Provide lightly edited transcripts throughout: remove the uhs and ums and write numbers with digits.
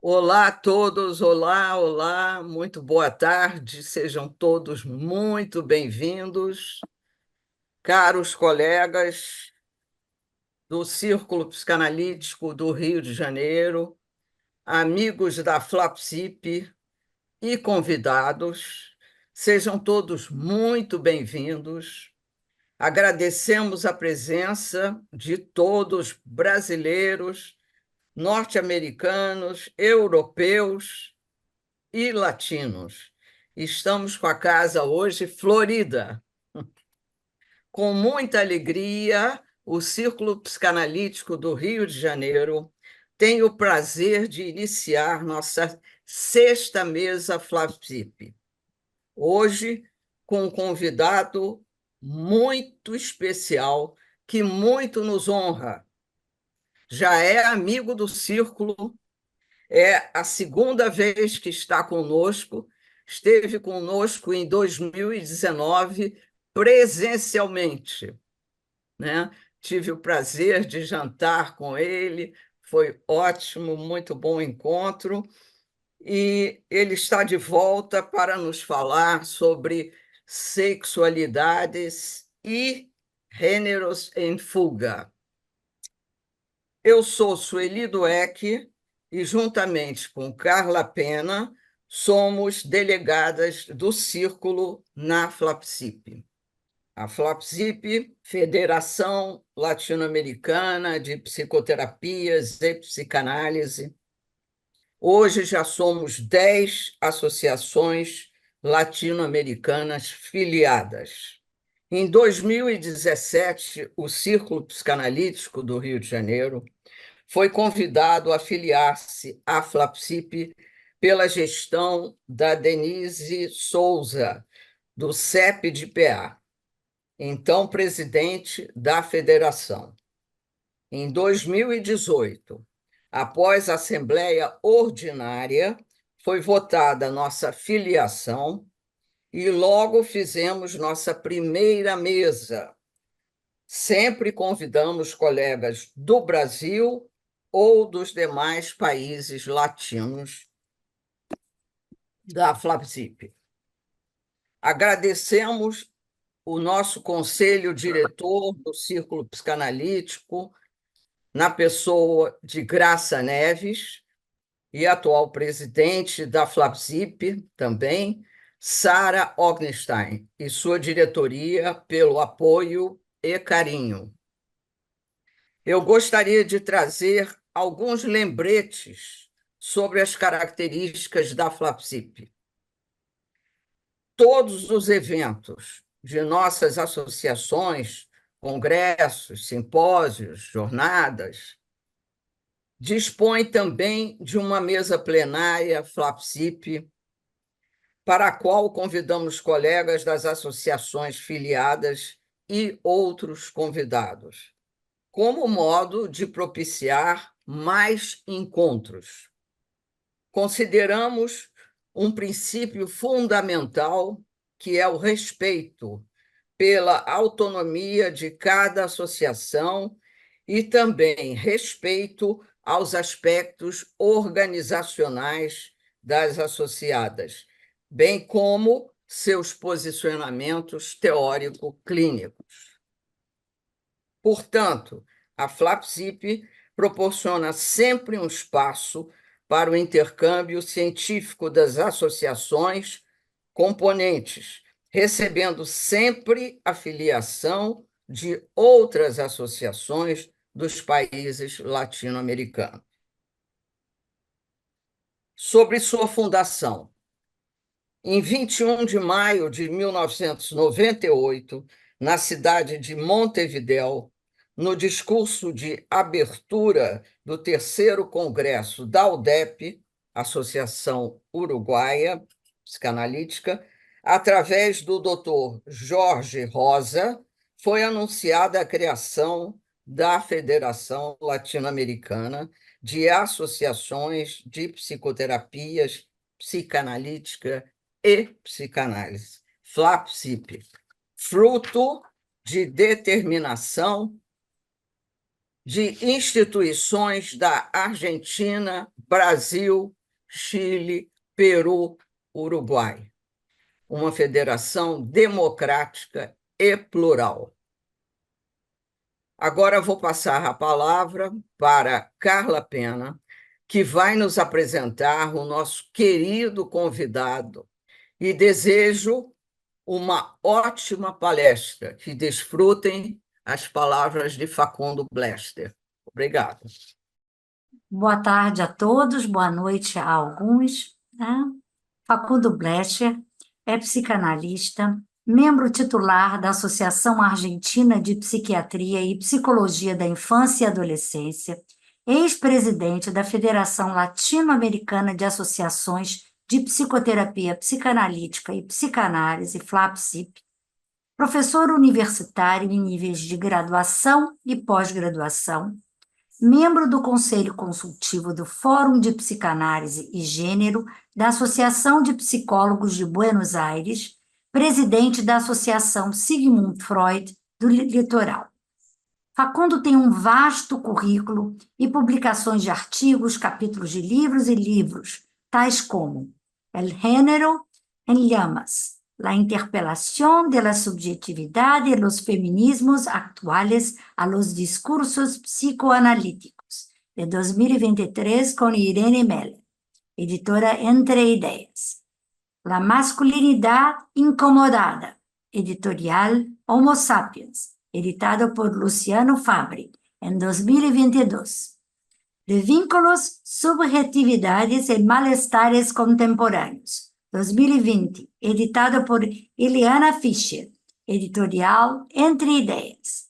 Olá a todos, olá, olá, muito boa tarde, sejam todos muito bem-vindos, caros colegas do Círculo Psicanalítico do Rio de Janeiro, amigos da FLAPSIP e convidados, sejam todos muito bem-vindos. Agradecemos a presença de todos brasileiros, norte-americanos, europeus e latinos. Estamos com a casa hoje florida. Com muita alegria, o Círculo Psicanalítico do Rio de Janeiro tem o prazer de iniciar nossa sexta mesa FLAPSIP. Hoje, com um convidado muito especial, que muito nos honra. Já é amigo do Círculo. É a segunda vez que está conosco, esteve conosco em 2019, presencialmente, né? Tive o prazer de jantar com ele, foi ótimo, muito bom encontro, e ele está de volta para nos falar sobre sexualidades e gêneros em fuga. Eu sou Sueli Dueck e, juntamente com Carla Pena, somos delegadas do Círculo na FLAPSIP. A FLAPSIP, Federação Latino-Americana de Psicoterapias e Psicanálise. Hoje já somos 10 associações latino-americanas filiadas. Em 2017, o Círculo Psicanalítico do Rio de Janeiro foi convidado a filiar-se à FLAPSIP pela gestão da Denise Souza, do CEP de PA, então presidente da federação. Em 2018, após a Assembleia Ordinária, foi votada nossa filiação e logo fizemos nossa primeira mesa. Sempre convidamos colegas do Brasil ou dos demais países latinos da FLAPSIP. Agradecemos o nosso conselho diretor do Círculo Psicanalítico, na pessoa de Graça Neves, e atual presidente da FLAPSIP também, Sara Ogdenstein, e sua diretoria pelo apoio e carinho. Eu gostaria de trazer alguns lembretes sobre as características da FLAPSIP. Todos os eventos de nossas associações, congressos, simpósios, jornadas, dispõem também de uma mesa plenária FLAPSIP, para a qual convidamos colegas das associações filiadas e outros convidados, como modo de propiciar mais encontros. Consideramos um princípio fundamental, que é o respeito pela autonomia de cada associação e também respeito aos aspectos organizacionais das associadas, bem como seus posicionamentos teórico-clínicos. Portanto, a FLAPSIP proporciona sempre um espaço para o intercâmbio científico das associações componentes, recebendo sempre a filiação de outras associações dos países latino-americanos. Sobre sua fundação. Em 21 de maio de 1998, na cidade de Montevidéu, no discurso de abertura do terceiro congresso da UDEP, Associação Uruguaia Psicanalítica, através do Dr. Jorge Rosa, foi anunciada a criação da Federação Latino-Americana de Associações de Psicoterapias Psicanalítica e Psicanálise, FLAPSIP, fruto de determinação de instituições da Argentina, Brasil, Chile, Peru, Uruguai. Uma federação democrática e plural. Agora vou passar a palavra para Carla Pena, que vai nos apresentar o nosso querido convidado, e desejo uma ótima palestra. Que desfrutem as palavras de Facundo Blester. Obrigada. Boa tarde a todos, boa noite a alguns, né? Facundo Blecher é psicanalista, membro titular da Associação Argentina de Psiquiatria e Psicologia da Infância e Adolescência, ex-presidente da Federação Latino-Americana de Associações de Psicoterapia Psicanalítica e Psicanálise, FLAPSIP, professor universitário em níveis de graduação e pós-graduação, membro do Conselho Consultivo do Fórum de Psicanálise e Gênero da Associação de Psicólogos de Buenos Aires, presidente da Associação Sigmund Freud do Litoral. Facundo tem um vasto currículo e publicações de artigos, capítulos de livros e livros, tais como El Género en Llamas, La interpelación de la subjetividad y los feminismos actuales a los discursos psicoanalíticos, de 2023, con Irene Meller, editora Entre Ideas. La masculinidad incomodada, editorial Homo Sapiens, editado por Luciano Fabri, en 2022. De vínculos, subjetividades y malestares contemporáneos, 2020, editado por Eliana Fischer, editorial Entre Ideas.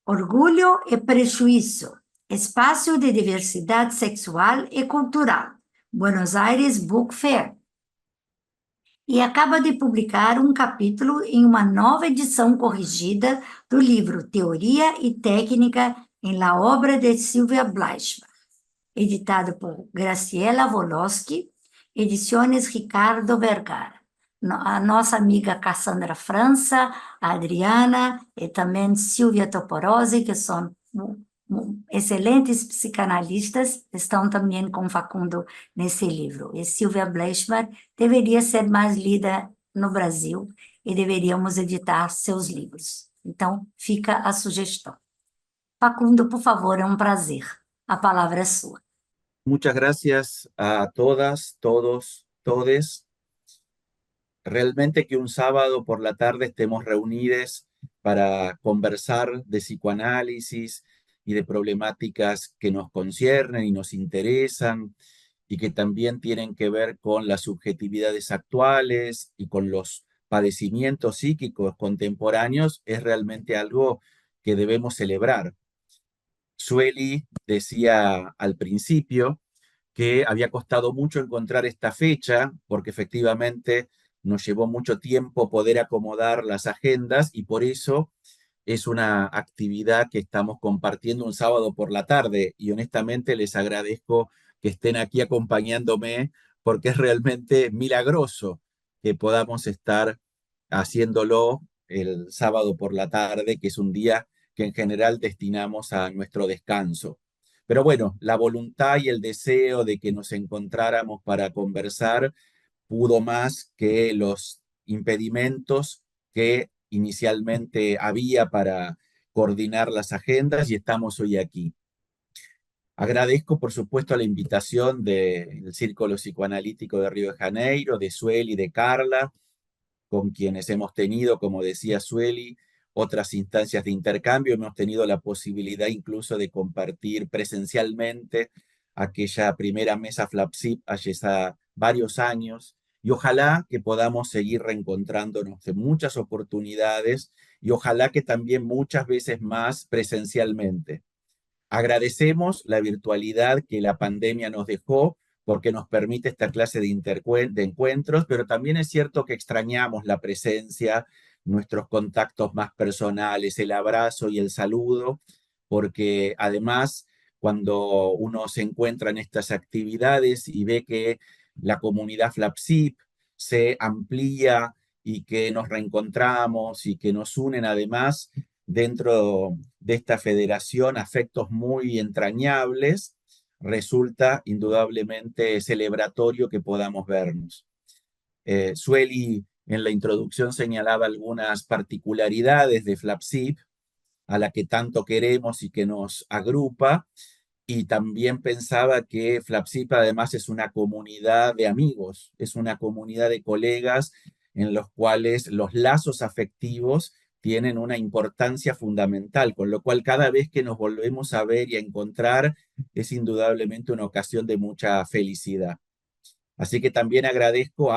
Orgulho e Prejuízo, espaço de diversidade sexual e cultural, Buenos Aires Book Fair. E acaba de publicar um capítulo em uma nova edição corrigida do livro Teoria e Técnica em la obra de Silvia Bleichmann, editado por Graciela Wolosky, Edições Ricardo Vergara. A nossa amiga Cassandra França, a Adriana e também Silvia Toporose, que são excelentes psicanalistas, estão também com Facundo nesse livro. E Silvia Bleichmann deveria ser mais lida no Brasil e deveríamos editar seus livros. Então, fica a sugestão. Facundo, por favor, é um prazer. A palavra é sua. Muchas gracias a todas, todos, todes. Realmente que un sábado por la tarde estemos reunidos para conversar de psicoanálisis y de problemáticas que nos conciernen y nos interesan y que también tienen que ver con las subjetividades actuales y con los padecimientos psíquicos contemporáneos, es realmente algo que debemos celebrar. Sueli decía al principio que había costado mucho encontrar esta fecha, porque efectivamente nos llevó mucho tiempo poder acomodar las agendas y por eso es una actividad que estamos compartiendo un sábado por la tarde y honestamente les agradezco que estén aquí acompañándome porque es realmente milagroso que podamos estar haciéndolo el sábado por la tarde, que es un día que en general destinamos a nuestro descanso. Pero bueno, la voluntad y el deseo de que nos encontráramos para conversar pudo más que los impedimentos que inicialmente había para coordinar las agendas y estamos hoy aquí. Agradezco, por supuesto, la invitación del Círculo Psicoanalítico de Río de Janeiro, de Sueli y de Carla, con quienes hemos tenido, como decía Sueli, otras instancias de intercambio. Hemos tenido la posibilidad incluso de compartir presencialmente aquella primera mesa FLAPSIP hace ya varios años. Y ojalá que podamos seguir reencontrándonos en muchas oportunidades y ojalá que también muchas veces más presencialmente. Agradecemos la virtualidad que la pandemia nos dejó porque nos permite esta clase de encuentros, pero también es cierto que extrañamos la presencia, nuestros contactos más personales, el abrazo y el saludo, porque además cuando uno se encuentra en estas actividades y ve que la comunidad FLAPSIP se amplía y que nos reencontramos y que nos unen además dentro de esta federación afectos muy entrañables, resulta indudablemente celebratorio que podamos vernos. Sueli en la introducción señalaba algunas particularidades de FLAPSIP, a la que tanto queremos y que nos agrupa, y también pensaba que FLAPSIP además es una comunidad de amigos, es una comunidad de colegas en los cuales los lazos afectivos tienen una importancia fundamental, con lo cual cada vez que nos volvemos a ver y a encontrar es indudablemente una ocasión de mucha felicidad. Así que también agradezco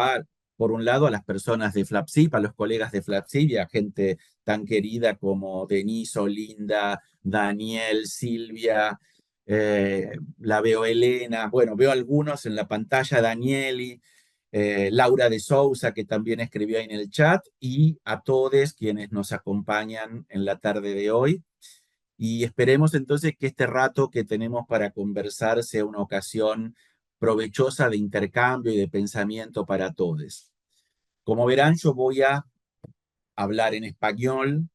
por un lado, a las personas de FLAPSIP, a los colegas de FLAPSIP y a gente tan querida como Denise, Olinda, Daniel, Silvia, la veo Elena, bueno, veo algunos en la pantalla, Danieli, Laura de Sousa, que también escribió ahí en el chat, y a todos quienes nos acompañan en la tarde de hoy. Y esperemos entonces que este rato que tenemos para conversar sea una ocasión provechosa de intercambio y de pensamiento para todos. Como verán, yo voy a hablar en español,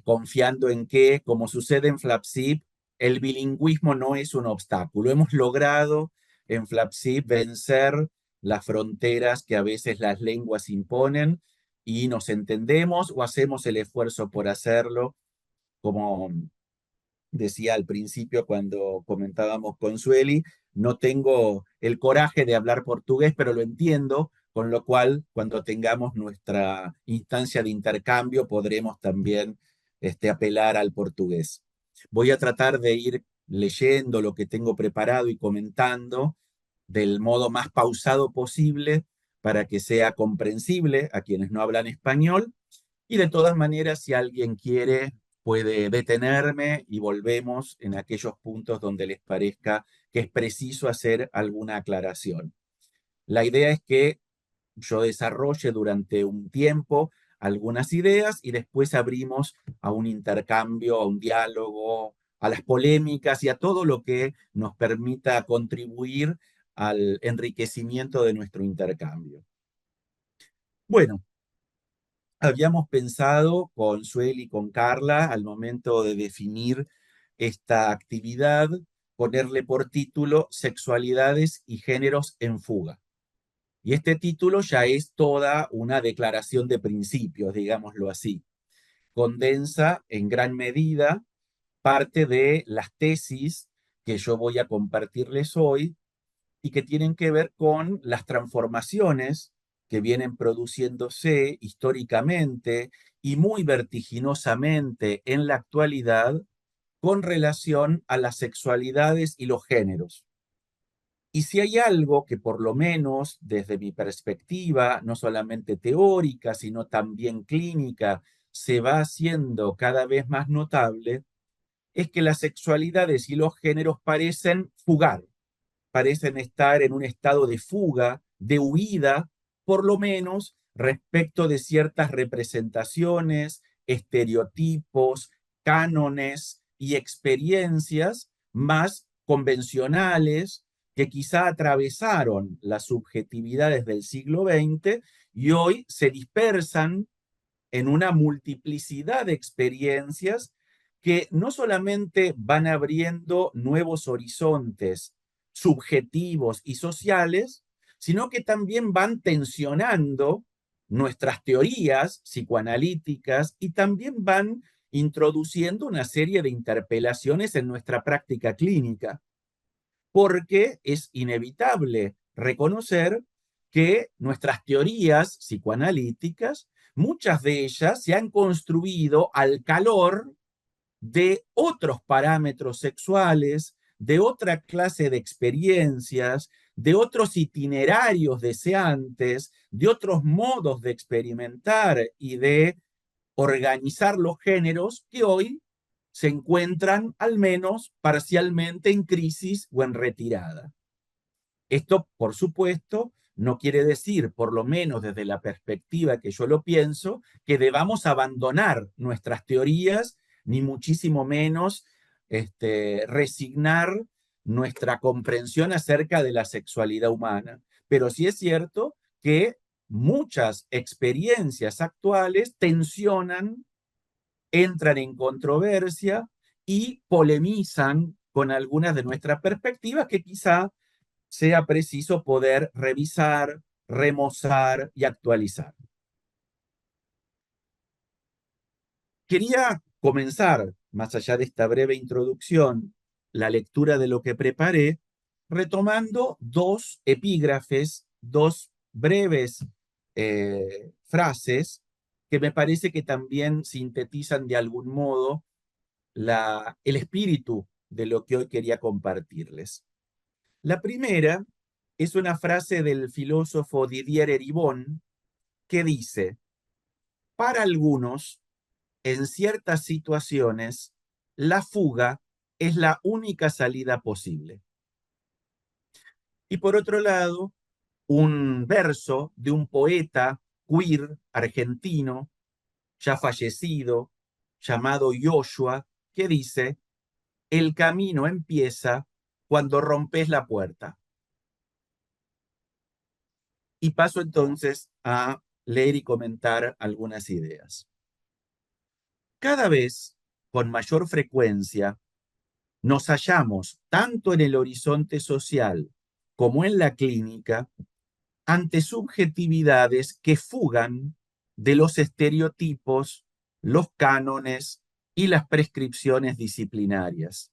confiando en que, como sucede en FLAPSIP, el bilingüismo no es un obstáculo. Hemos logrado en FLAPSIP vencer las fronteras que a veces las lenguas imponen y nos entendemos o hacemos el esfuerzo por hacerlo, como decía al principio cuando comentábamos con Sueli, no tengo el coraje de hablar portugués, pero lo entiendo, con lo cual cuando tengamos nuestra instancia de intercambio podremos también apelar al portugués. Voy a tratar de ir leyendo lo que tengo preparado y comentando del modo más pausado posible para que sea comprensible a quienes no hablan español. Y de todas maneras, si alguien quiere, puede detenerme y volvemos en aquellos puntos donde les parezca que es preciso hacer alguna aclaración. La idea es que yo desarrolle durante un tiempo algunas ideas y después abrimos a un intercambio, a un diálogo, a las polémicas y a todo lo que nos permita contribuir al enriquecimiento de nuestro intercambio. Bueno, habíamos pensado con Suel y con Carla al momento de definir esta actividad, ponerle por título Sexualidades y Géneros en Fuga. Y este título ya es toda una declaración de principios, digámoslo así. Condensa en gran medida parte de las tesis que yo voy a compartirles hoy y que tienen que ver con las transformaciones que vienen produciéndose históricamente y muy vertiginosamente en la actualidad con relación a las sexualidades y los géneros. Y si hay algo que por lo menos desde mi perspectiva, no solamente teórica, sino también clínica, se va haciendo cada vez más notable, es que las sexualidades y los géneros parecen fugar, parecen estar en un estado de fuga, de huida, por lo menos respecto de ciertas representaciones, estereotipos, cánones y experiencias más convencionales que quizá atravesaron las subjetividades del siglo XX y hoy se dispersan en una multiplicidad de experiencias que no solamente van abriendo nuevos horizontes subjetivos y sociales, sino que también van tensionando nuestras teorías psicoanalíticas y también van introduciendo una serie de interpelaciones en nuestra práctica clínica, porque es inevitable reconocer que nuestras teorías psicoanalíticas, muchas de ellas se han construido al calor de otros parámetros sexuales, de otra clase de experiencias, de otros itinerarios deseantes, de otros modos de experimentar y de organizar los géneros que hoy se encuentran al menos parcialmente en crisis o en retirada. Esto, por supuesto, no quiere decir, por lo menos desde la perspectiva que yo lo pienso, que debamos abandonar nuestras teorías, ni muchísimo menos resignar nuestra comprensión acerca de la sexualidad humana. Pero sí es cierto que muchas experiencias actuales tensionan entran en controversia y polemizan con algunas de nuestras perspectivas que quizá sea preciso poder revisar, remozar y actualizar. Quería comenzar, más allá de esta breve introducción, la lectura de lo que preparé, retomando dos epígrafes, dos breves frases que me parece que también sintetizan de algún modo el espíritu de lo que hoy quería compartirles. La primera es una frase del filósofo Didier Eribon que dice: para algunos, en ciertas situaciones, la fuga es la única salida posible. Y por otro lado, un verso de un poeta queer argentino, ya fallecido, llamado Yoshua, que dice: el camino empieza cuando rompes la puerta. Y paso entonces a leer y comentar algunas ideas. Cada vez, con mayor frecuencia, nos hallamos tanto en el horizonte social como en la clínica ante subjetividades que fugan de los estereotipos, los cánones y las prescripciones disciplinarias.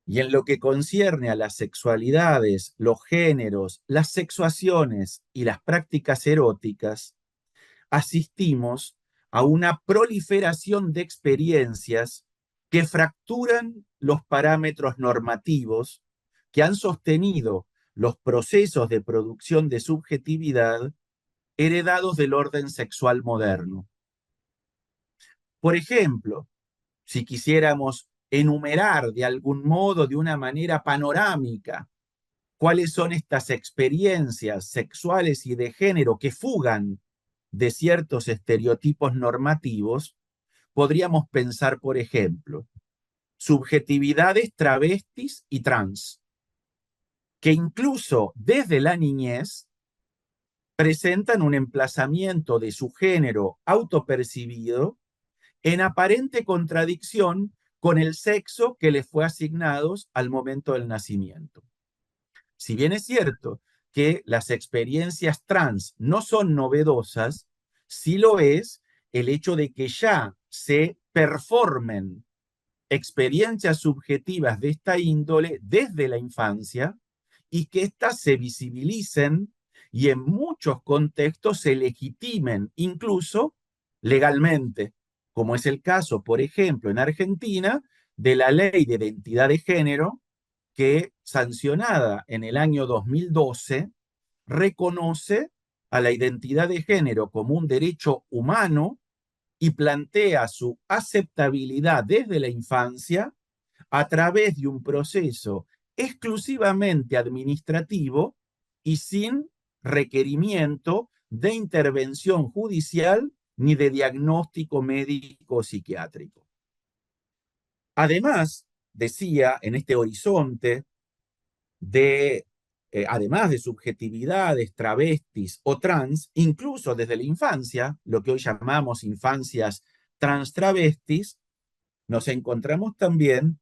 Y en lo que concierne a las sexualidades, los géneros, las sexuaciones y las prácticas eróticas, asistimos a una proliferación de experiencias que fracturan los parámetros normativos que han sostenido los procesos de producción de subjetividad heredados del orden sexual moderno. Por ejemplo, si quisiéramos enumerar de algún modo, de una manera panorámica, cuáles son estas experiencias sexuales y de género que fugan de ciertos estereotipos normativos, podríamos pensar, por ejemplo, subjetividades travestis y trans, que incluso desde la niñez presentan un emplazamiento de su género autopercibido en aparente contradicción con el sexo que les fue asignado al momento del nacimiento. Si bien es cierto que las experiencias trans no son novedosas, sí lo es el hecho de que ya se performen experiencias subjetivas de esta índole desde la infancia y que éstas se visibilicen y en muchos contextos se legitimen, incluso legalmente, como es el caso, por ejemplo, en Argentina, de la Ley de Identidad de Género, que, sancionada en el año 2012, reconoce a la identidad de género como un derecho humano y plantea su aceptabilidad desde la infancia a través de un proceso exclusivamente administrativo y sin requerimiento de intervención judicial ni de diagnóstico médico psiquiátrico. Además, decía, en este horizonte además de subjetividades, travestis o trans, incluso desde la infancia, lo que hoy llamamos infancias trans-travestis, nos encontramos también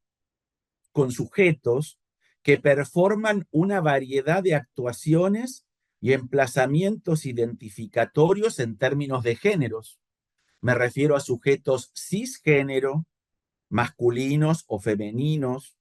con sujetos que performan una variedad de actuaciones y emplazamientos identificatorios en términos de géneros. Me refiero a sujetos cisgénero, masculinos o femeninos,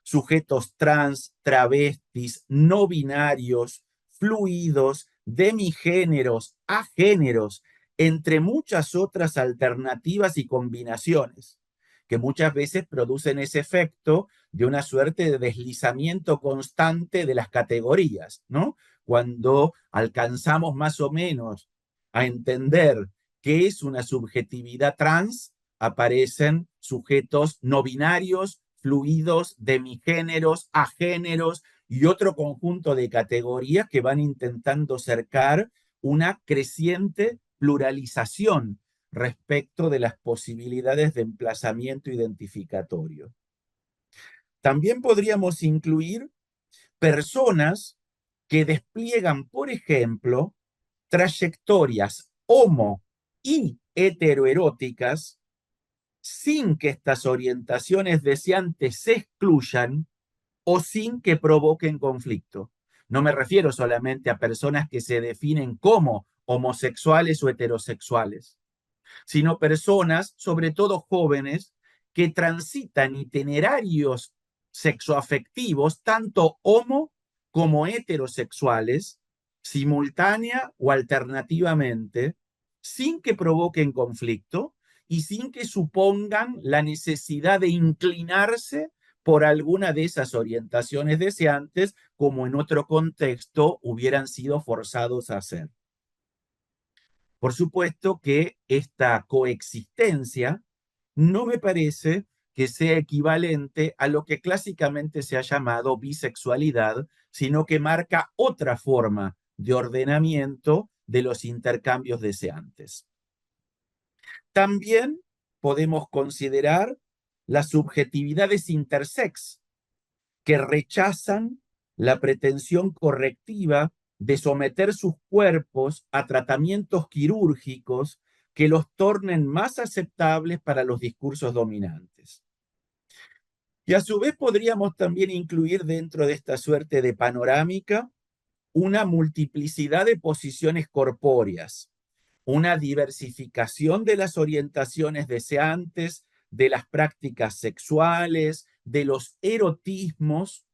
sujetos trans, travestis, no binarios, fluidos, demigéneros, agéneros, entre muchas otras alternativas y combinaciones, que muchas veces producen ese efecto de una suerte de deslizamiento constante de las categorías, ¿no? Cuando alcanzamos más o menos a entender qué es una subjetividad trans, aparecen sujetos no binarios, fluidos, demigéneros, agéneros y otro conjunto de categorías que van intentando cercar una creciente pluralización respecto de las posibilidades de emplazamiento identificatorio. También podríamos incluir personas que despliegan, por ejemplo, trayectorias homo y heteroeróticas sin que estas orientaciones deseantes se excluyan o sin que provoquen conflicto. No me refiero solamente a personas que se definen como homosexuales o heterosexuales, sino personas, sobre todo jóvenes, que transitan itinerarios sexoafectivos, tanto homo como heterosexuales, simultánea o alternativamente, sin que provoquen conflicto y sin que supongan la necesidad de inclinarse por alguna de esas orientaciones deseantes, como en otro contexto hubieran sido forzados a hacer. Por supuesto que esta coexistencia no me parece que sea equivalente a lo que clásicamente se ha llamado bisexualidad, sino que marca otra forma de ordenamiento de los intercambios deseantes. También podemos considerar las subjetividades intersex, que rechazan la pretensión correctiva de someter sus cuerpos a tratamientos quirúrgicos que los tornen más aceptables para los discursos dominantes. Y a su vez podríamos también incluir dentro de esta suerte de panorámica una multiplicidad de posiciones corpóreas, una diversificación de las orientaciones deseantes, de las prácticas sexuales, de los erotismos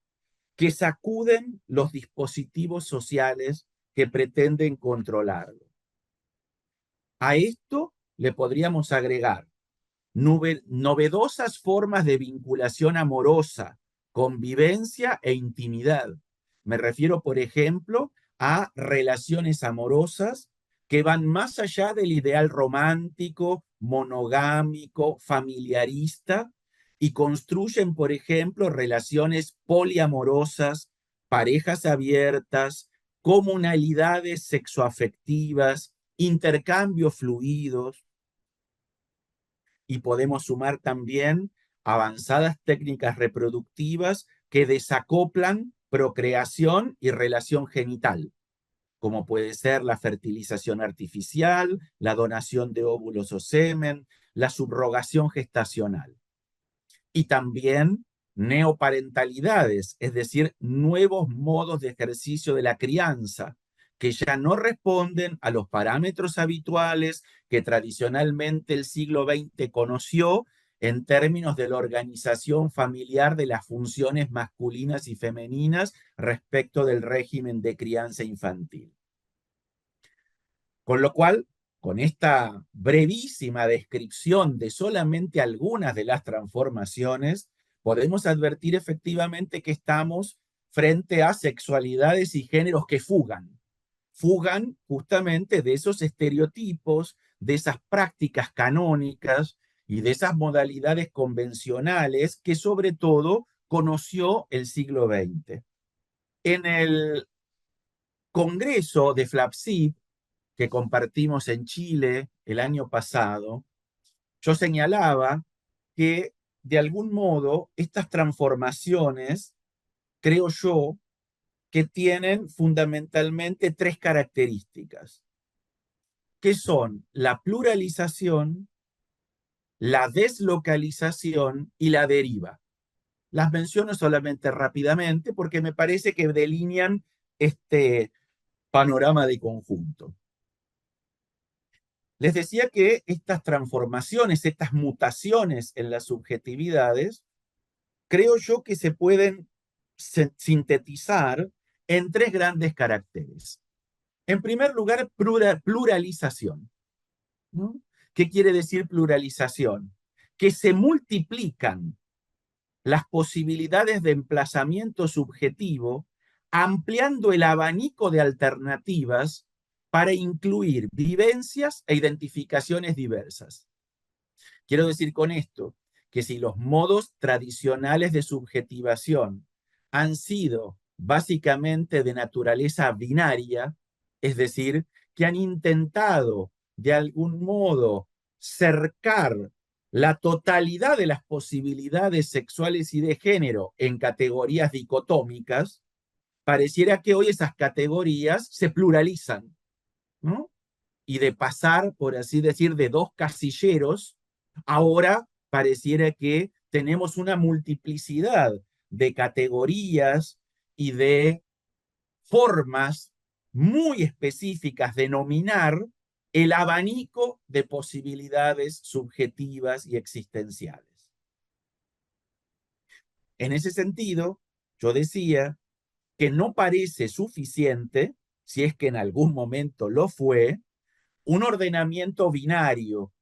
que sacuden los dispositivos sociales que pretenden controlarlo. A esto le podríamos agregar novedosas formas de vinculación amorosa, convivencia e intimidad. Me refiero, por ejemplo, a relaciones amorosas que van más allá del ideal romántico, monogámico, familiarista, y construyen, por ejemplo, relaciones poliamorosas, parejas abiertas, comunalidades sexoafectivas, intercambios fluidos, y podemos sumar también avanzadas técnicas reproductivas que desacoplan procreación y relación genital, como puede ser la fertilización artificial, la donación de óvulos o semen, la subrogación gestacional. Y también neoparentalidades, es decir, nuevos modos de ejercicio de la crianza, que ya no responden a los parámetros habituales que tradicionalmente el siglo XX conoció en términos de la organización familiar de las funciones masculinas y femeninas respecto del régimen de crianza infantil. Con lo cual, con esta brevísima descripción de solamente algunas de las transformaciones, podemos advertir efectivamente que estamos frente a sexualidades y géneros que fugan justamente de esos estereotipos, de esas prácticas canónicas y de esas modalidades convencionales que sobre todo conoció el siglo XX. En el Congreso de FLAPSIB, que compartimos en Chile el año pasado, yo señalaba que de algún modo estas transformaciones, creo yo, que tienen fundamentalmente tres características, que son la pluralización, la deslocalización y la deriva. Las menciono solamente rápidamente porque me parece que delinean este panorama de conjunto. Les decía que estas transformaciones, estas mutaciones en las subjetividades, creo yo que se pueden sintetizar en tres grandes caracteres. En primer lugar, pluralización, ¿no? ¿Qué quiere decir pluralización? Que se multiplican las posibilidades de emplazamiento subjetivo, ampliando el abanico de alternativas para incluir vivencias e identificaciones diversas. Quiero decir con esto que si los modos tradicionales de subjetivación han sido básicamente de naturaleza binaria, es decir, que han intentado de algún modo cercar la totalidad de las posibilidades sexuales y de género en categorías dicotómicas, pareciera que hoy esas categorías se pluralizan, ¿no? Y de pasar, por así decir, de dos casilleros, ahora pareciera que tenemos una multiplicidad de categorías y de formas muy específicas de nominar el abanico de posibilidades subjetivas y existenciales. En ese sentido, yo decía que no parece suficiente, si es que en algún momento lo fue, un ordenamiento binario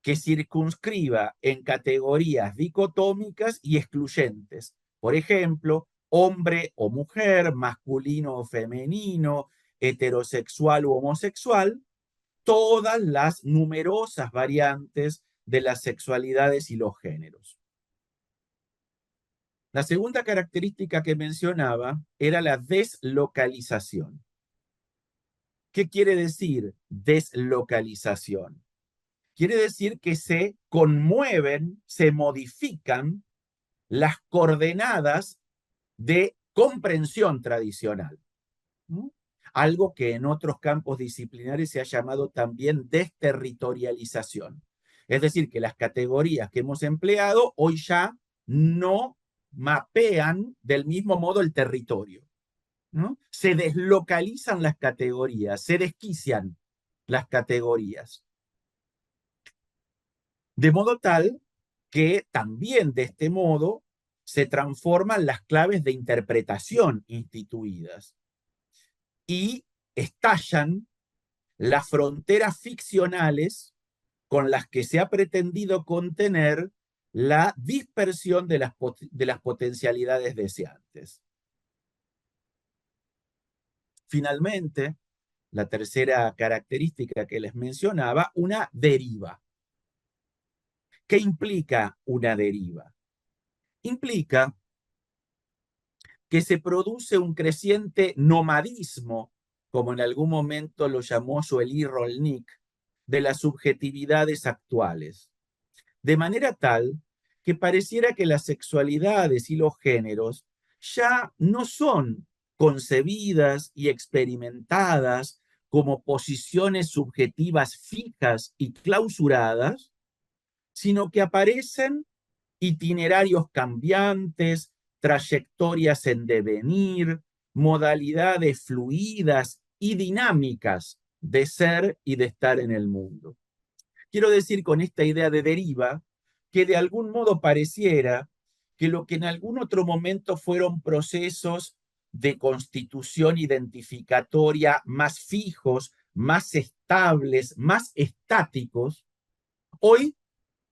que circunscriba en categorías dicotómicas y excluyentes. Por ejemplo, hombre o mujer, masculino o femenino, heterosexual u homosexual, todas las numerosas variantes de las sexualidades y los géneros. La segunda característica que mencionaba era la deslocalización. ¿Qué quiere decir deslocalización? Quiere decir que se conmueven, se modifican las coordenadas de comprensión tradicional, ¿no? Algo que en otros campos disciplinares se ha llamado también desterritorialización. Es decir, que las categorías que hemos empleado hoy ya no mapean del mismo modo el territorio, ¿no? Se deslocalizan las categorías, se desquician las categorías. De modo tal que también de este modo se transforman las claves de interpretación instituidas y estallan las fronteras ficcionales con las que se ha pretendido contener la dispersión de las potencialidades deseantes. Finalmente, la tercera característica que les mencionaba, una deriva. ¿Qué implica una deriva? Implica que se produce un creciente nomadismo, como en algún momento lo llamó Joëly Rolnik, de las subjetividades actuales, de manera tal que pareciera que las sexualidades y los géneros ya no son concebidas y experimentadas como posiciones subjetivas fijas y clausuradas, sino que aparecen itinerarios cambiantes, trayectorias en devenir, modalidades fluidas y dinámicas de ser y de estar en el mundo. Quiero decir con esta idea de deriva que de algún modo pareciera que lo que en algún otro momento fueron procesos de constitución identificatoria más fijos, más estables, más estáticos, hoy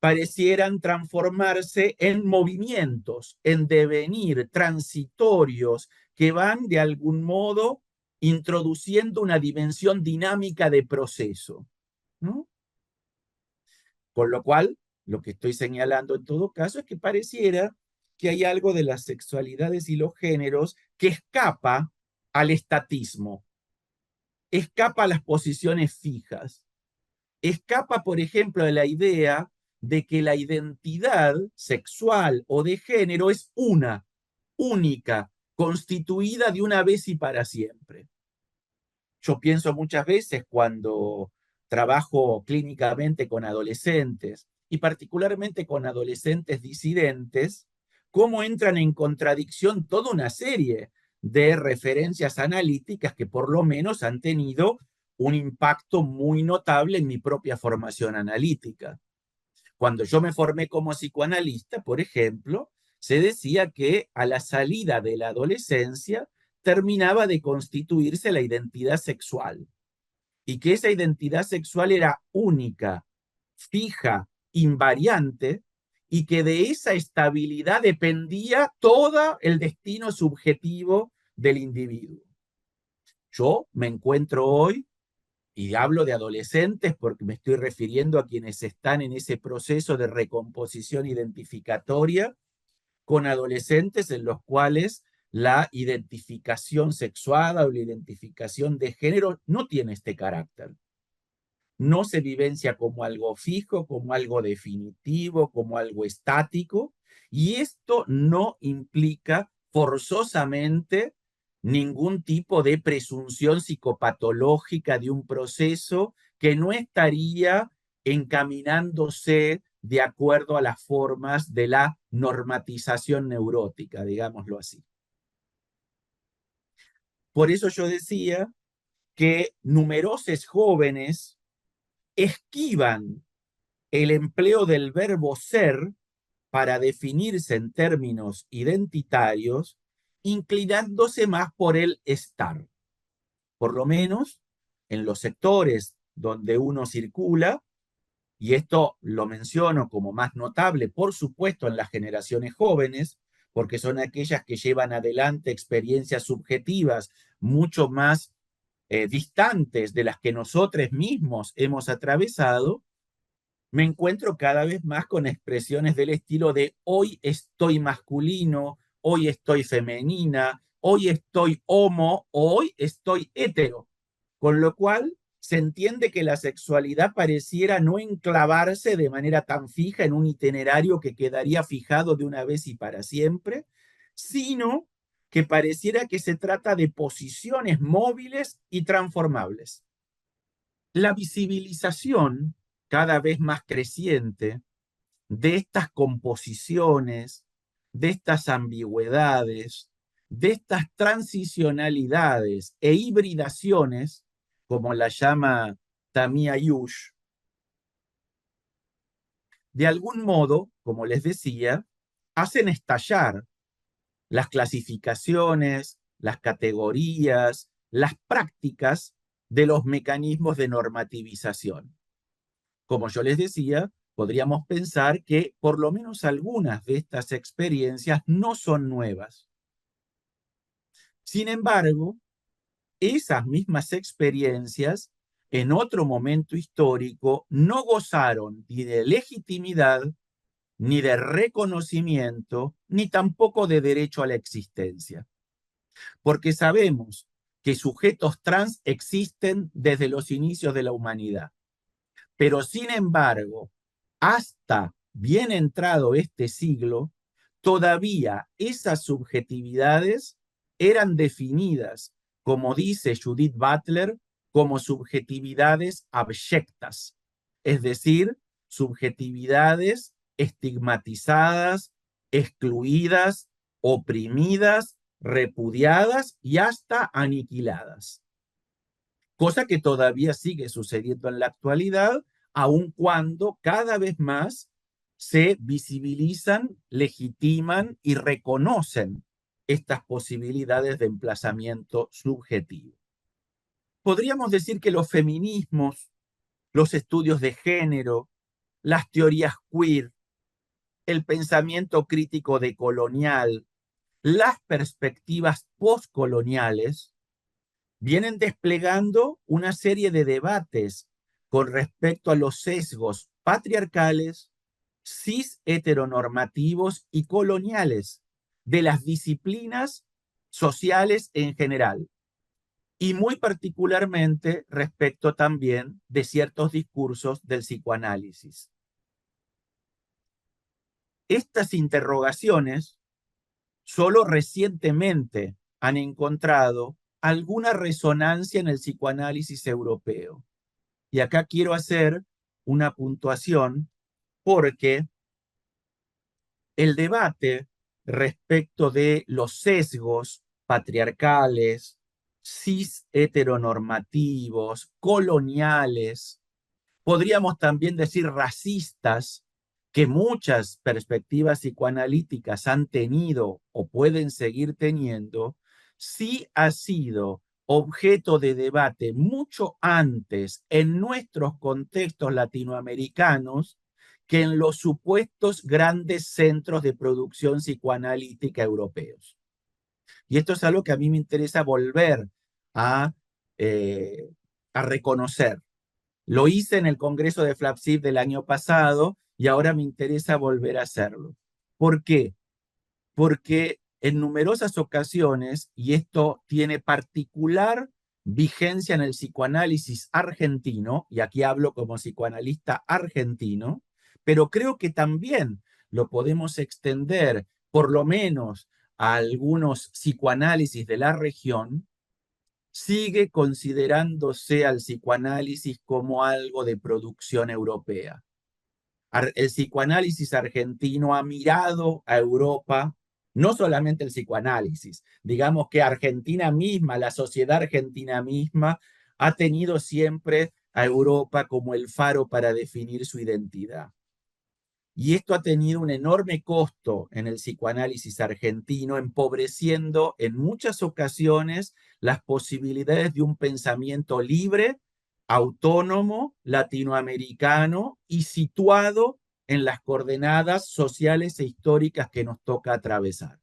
parecieran transformarse en movimientos, en devenir transitorios que van de algún modo introduciendo una dimensión dinámica de proceso, ¿no? Con lo cual, lo que estoy señalando en todo caso es que pareciera que hay algo de las sexualidades y los géneros que escapa al estatismo, escapa a las posiciones fijas, escapa, por ejemplo, de la idea de que la identidad sexual o de género es una, única, constituida de una vez y para siempre. Yo pienso muchas veces cuando trabajo clínicamente con adolescentes y particularmente con adolescentes disidentes, cómo entran en contradicción toda una serie de referencias analíticas que por lo menos han tenido un impacto muy notable en mi propia formación analítica. Cuando yo me formé como psicoanalista, por ejemplo, se decía que a la salida de la adolescencia terminaba de constituirse la identidad sexual y que esa identidad sexual era única, fija, invariante y que de esa estabilidad dependía todo el destino subjetivo del individuo. Yo me encuentro hoy, y hablo de adolescentes porque me estoy refiriendo a quienes están en ese proceso de recomposición identificatoria, con adolescentes en los cuales la identificación sexual o la identificación de género no tiene este carácter. No se vivencia como algo fijo, como algo definitivo, como algo estático, y esto no implica forzosamente ningún tipo de presunción psicopatológica de un proceso que no estaría encaminándose de acuerdo a las formas de la normatización neurótica, digámoslo así. Por eso yo decía que numerosos jóvenes esquivan el empleo del verbo ser para definirse en términos identitarios, inclinándose más por el estar. Por lo menos en los sectores donde uno circula, y esto lo menciono como más notable, por supuesto, en las generaciones jóvenes, porque son aquellas que llevan adelante experiencias subjetivas mucho más distantes de las que nosotros mismos hemos atravesado, me encuentro cada vez más con expresiones del estilo de hoy estoy masculino, hoy estoy femenina, hoy estoy homo, hoy estoy hetero. Con lo cual se entiende que la sexualidad pareciera no enclavarse de manera tan fija en un itinerario que quedaría fijado de una vez y para siempre, sino que pareciera que se trata de posiciones móviles y transformables. La visibilización cada vez más creciente de estas composiciones, de estas ambigüedades, de estas transicionalidades e hibridaciones, como la llama Tamia Ayush, de algún modo, como les decía, hacen estallar las clasificaciones, las categorías, las prácticas de los mecanismos de normativización. Como yo les decía, podríamos pensar que por lo menos algunas de estas experiencias no son nuevas. Sin embargo, esas mismas experiencias en otro momento histórico no gozaron ni de legitimidad, ni de reconocimiento, ni tampoco de derecho a la existencia. Porque sabemos que sujetos trans existen desde los inicios de la humanidad. Pero sin embargo, hasta bien entrado este siglo, todavía esas subjetividades eran definidas, como dice Judith Butler, como subjetividades abyectas, es decir, subjetividades estigmatizadas, excluidas, oprimidas, repudiadas y hasta aniquiladas. Cosa que todavía sigue sucediendo en la actualidad, aun cuando cada vez más se visibilizan, legitiman y reconocen estas posibilidades de emplazamiento subjetivo. Podríamos decir que los feminismos, los estudios de género, las teorías queer, el pensamiento crítico decolonial, las perspectivas postcoloniales, vienen desplegando una serie de debates con respecto a los sesgos patriarcales, cis heteronormativos y coloniales de las disciplinas sociales en general, y muy particularmente respecto también de ciertos discursos del psicoanálisis. Estas interrogaciones solo recientemente han encontrado alguna resonancia en el psicoanálisis europeo. Y acá quiero hacer una puntuación porque el debate respecto de los sesgos patriarcales, cis heteronormativos, coloniales, podríamos también decir racistas, que muchas perspectivas psicoanalíticas han tenido o pueden seguir teniendo, sí ha sido objeto de debate mucho antes en nuestros contextos latinoamericanos que en los supuestos grandes centros de producción psicoanalítica europeos. Y esto es algo que a mí me interesa volver a, eh, a reconocer. Lo hice en el Congreso de FLAPSIF del año pasado y ahora me interesa volver a hacerlo. ¿Por qué? Porque en numerosas ocasiones, y esto tiene particular vigencia en el psicoanálisis argentino, y aquí hablo como psicoanalista argentino, pero creo que también lo podemos extender por lo menos a algunos psicoanálisis de la región, sigue considerándose al psicoanálisis como algo de producción europea. El psicoanálisis argentino ha mirado a Europa, no solamente el psicoanálisis, digamos que Argentina misma, la sociedad argentina misma, ha tenido siempre a Europa como el faro para definir su identidad. Y esto ha tenido un enorme costo en el psicoanálisis argentino, empobreciendo en muchas ocasiones las posibilidades de un pensamiento libre, autónomo, latinoamericano y situado en las coordenadas sociales e históricas que nos toca atravesar.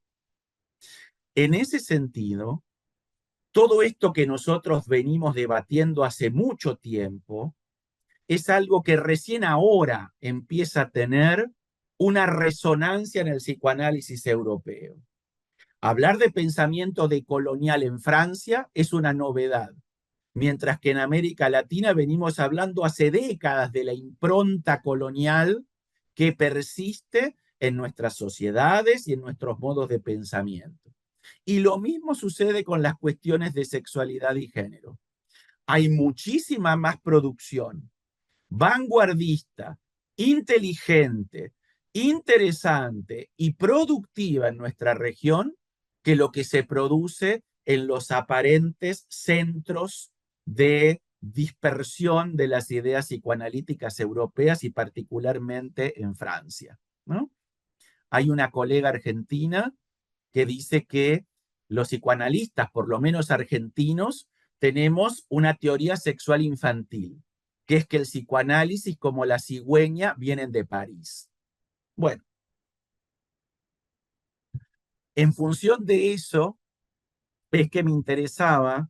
En ese sentido, todo esto que nosotros venimos debatiendo hace mucho tiempo es algo que recién ahora empieza a tener una resonancia en el psicoanálisis europeo. Hablar de pensamiento decolonial en Francia es una novedad, mientras que en América Latina venimos hablando hace décadas de la impronta colonial que persiste en nuestras sociedades y en nuestros modos de pensamiento. Y lo mismo sucede con las cuestiones de sexualidad y género. Hay muchísima más producción vanguardista, inteligente, interesante y productiva en nuestra región que lo que se produce en los aparentes centros de dispersión de las ideas psicoanalíticas europeas y particularmente en Francia, ¿no? Hay una colega argentina que dice que los psicoanalistas, por lo menos argentinos, tenemos una teoría sexual infantil, que es que el psicoanálisis como la cigüeña vienen de París. Bueno, en función de eso es que me interesaba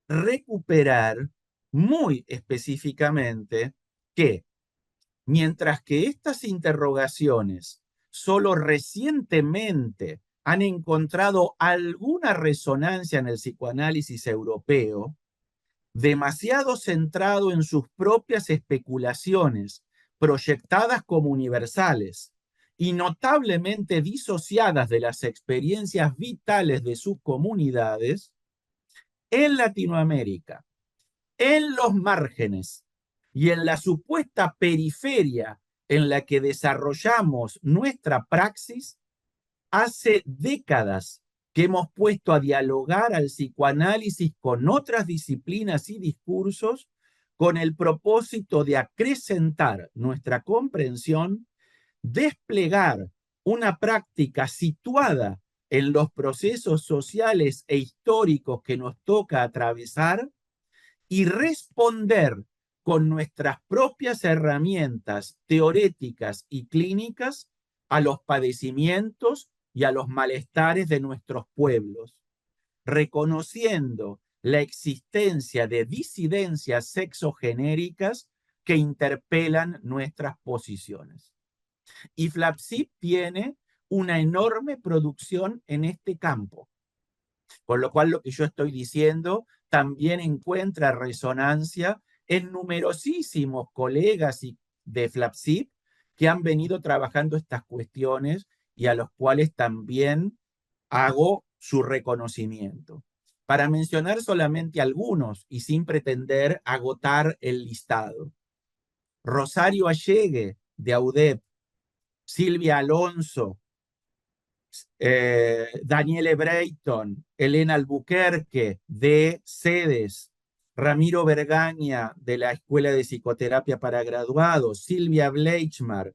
recuperar muy específicamente que mientras que estas interrogaciones solo recientemente han encontrado alguna resonancia en el psicoanálisis europeo, demasiado centrado en sus propias especulaciones, proyectadas como universales y notablemente disociadas de las experiencias vitales de sus comunidades, en Latinoamérica, en los márgenes y en la supuesta periferia en la que desarrollamos nuestra praxis, hace décadas que hemos puesto a dialogar al psicoanálisis con otras disciplinas y discursos con el propósito de acrecentar nuestra comprensión, desplegar una práctica situada en los procesos sociales e históricos que nos toca atravesar y responder con nuestras propias herramientas teoréticas y clínicas a los padecimientos y a los malestares de nuestros pueblos, reconociendo la existencia de disidencias sexogenéricas que interpelan nuestras posiciones. Y FLAPSIP tiene una enorme producción en este campo, con lo cual lo que yo estoy diciendo también encuentra resonancia en numerosísimos colegas de FLAPSIP que han venido trabajando estas cuestiones y a los cuales también hago su reconocimiento. Para mencionar solamente algunos y sin pretender agotar el listado. Rosario Allegue, de AUDEP, Silvia Alonso, Daniele Brayton, Elena Albuquerque, de CEDES, Ramiro Vergaña, de la Escuela de Psicoterapia para Graduados, Silvia Bleichmar,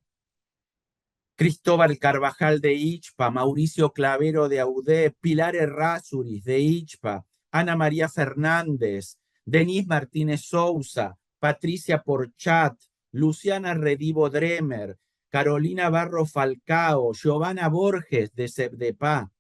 Cristóbal Carvajal de ICHPA, Mauricio Clavero de AUDEP, Pilar Errázuriz de ICHPA, Ana María Fernández, Denise Martínez Sousa, Patricia Porchat, Luciana Redivo Dremer, Carolina Barro Falcao, Giovanna Borges de CEPDEPA,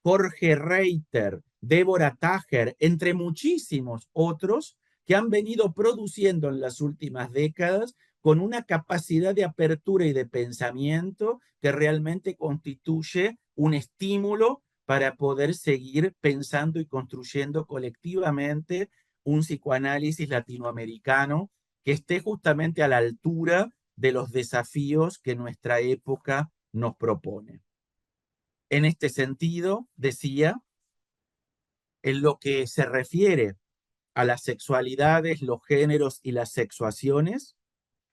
Jorge Reiter, Débora Tajer, entre muchísimos otros que han venido produciendo en las últimas décadas con una capacidad de apertura y de pensamiento que realmente constituye un estímulo para poder seguir pensando y construyendo colectivamente un psicoanálisis latinoamericano que esté justamente a la altura de los desafíos que nuestra época nos propone. En este sentido, decía, en lo que se refiere a las sexualidades, los géneros y las sexuaciones,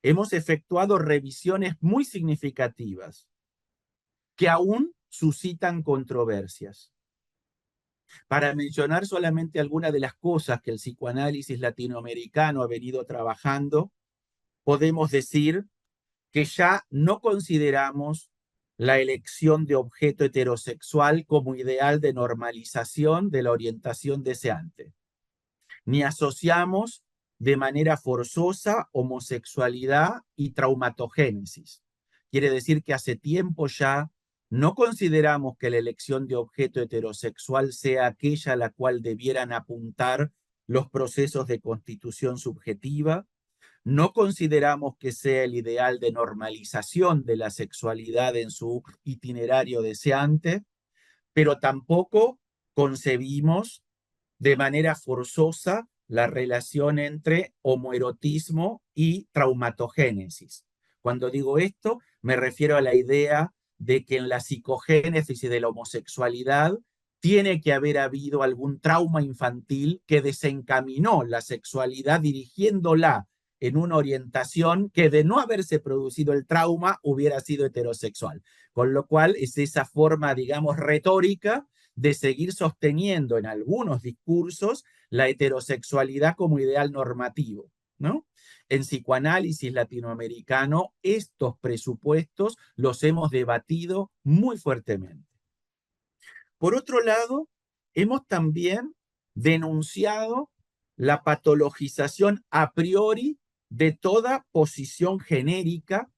hemos efectuado revisiones muy significativas que aún suscitan controversias. Para mencionar solamente algunas de las cosas que el psicoanálisis latinoamericano ha venido trabajando, podemos decir que ya no consideramos la elección de objeto heterosexual como ideal de normalización de la orientación deseante, ni asociamos de manera forzosa homosexualidad y traumatogénesis. Quiere decir que hace tiempo ya no consideramos que la elección de objeto heterosexual sea aquella a la cual debieran apuntar los procesos de constitución subjetiva. No consideramos que sea el ideal de normalización de la sexualidad en su itinerario deseante, pero tampoco concebimos de manera forzosa la relación entre homoerotismo y traumatogénesis. Cuando digo esto, me refiero a la idea de que en la psicogénesis de la homosexualidad tiene que haber habido algún trauma infantil que desencaminó la sexualidad dirigiéndola en una orientación que de no haberse producido el trauma hubiera sido heterosexual. Con lo cual es esa forma, digamos, retórica de seguir sosteniendo en algunos discursos la heterosexualidad como ideal normativo, ¿no? En psicoanálisis latinoamericano, estos presupuestos los hemos debatido muy fuertemente. Por otro lado, hemos también denunciado la patologización a priori de toda posición genérica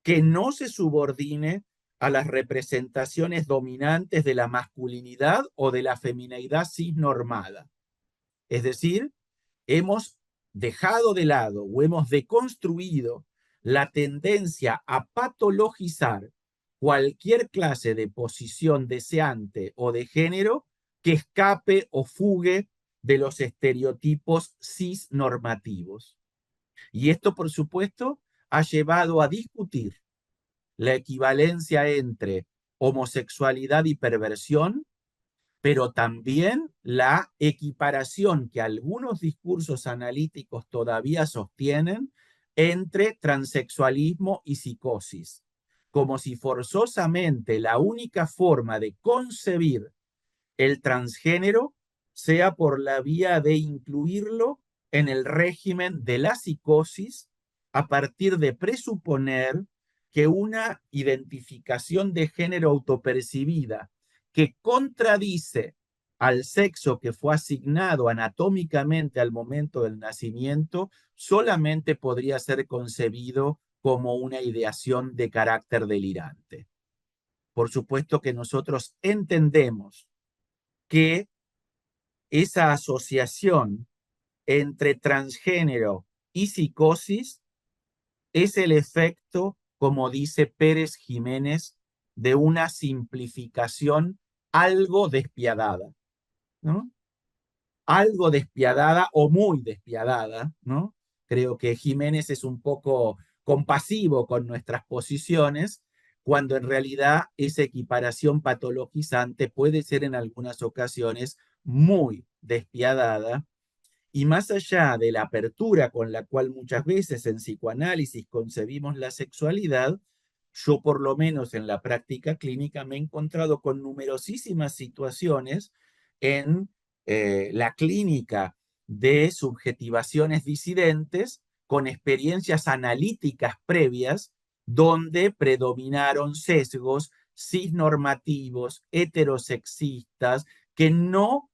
que no se subordine a las representaciones dominantes de la masculinidad o de la femineidad cisnormada. Es decir, hemos dejado de lado o hemos deconstruido la tendencia a patologizar cualquier clase de posición deseante o de género que escape o fugue de los estereotipos cisnormativos. Y esto, por supuesto, ha llevado a discutir la equivalencia entre homosexualidad y perversión, pero también la equiparación que algunos discursos analíticos todavía sostienen entre transexualismo y psicosis, como si forzosamente la única forma de concebir el transgénero sea por la vía de incluirlo en el régimen de la psicosis a partir de presuponer que una identificación de género autopercibida que contradice al sexo que fue asignado anatómicamente al momento del nacimiento solamente podría ser concebido como una ideación de carácter delirante. Por supuesto que nosotros entendemos que esa asociación entre transgénero y psicosis es el efecto, como dice Pérez Jiménez, de una simplificación algo despiadada, ¿no? Algo despiadada o muy despiadada, ¿no? Creo que Jiménez es un poco compasivo con nuestras posiciones, cuando en realidad esa equiparación patologizante puede ser en algunas ocasiones muy despiadada. Y más allá de la apertura con la cual muchas veces en psicoanálisis concebimos la sexualidad, yo por lo menos en la práctica clínica me he encontrado con numerosísimas situaciones en la clínica de subjetivaciones disidentes con experiencias analíticas previas donde predominaron sesgos cisnormativos, heterosexistas, que no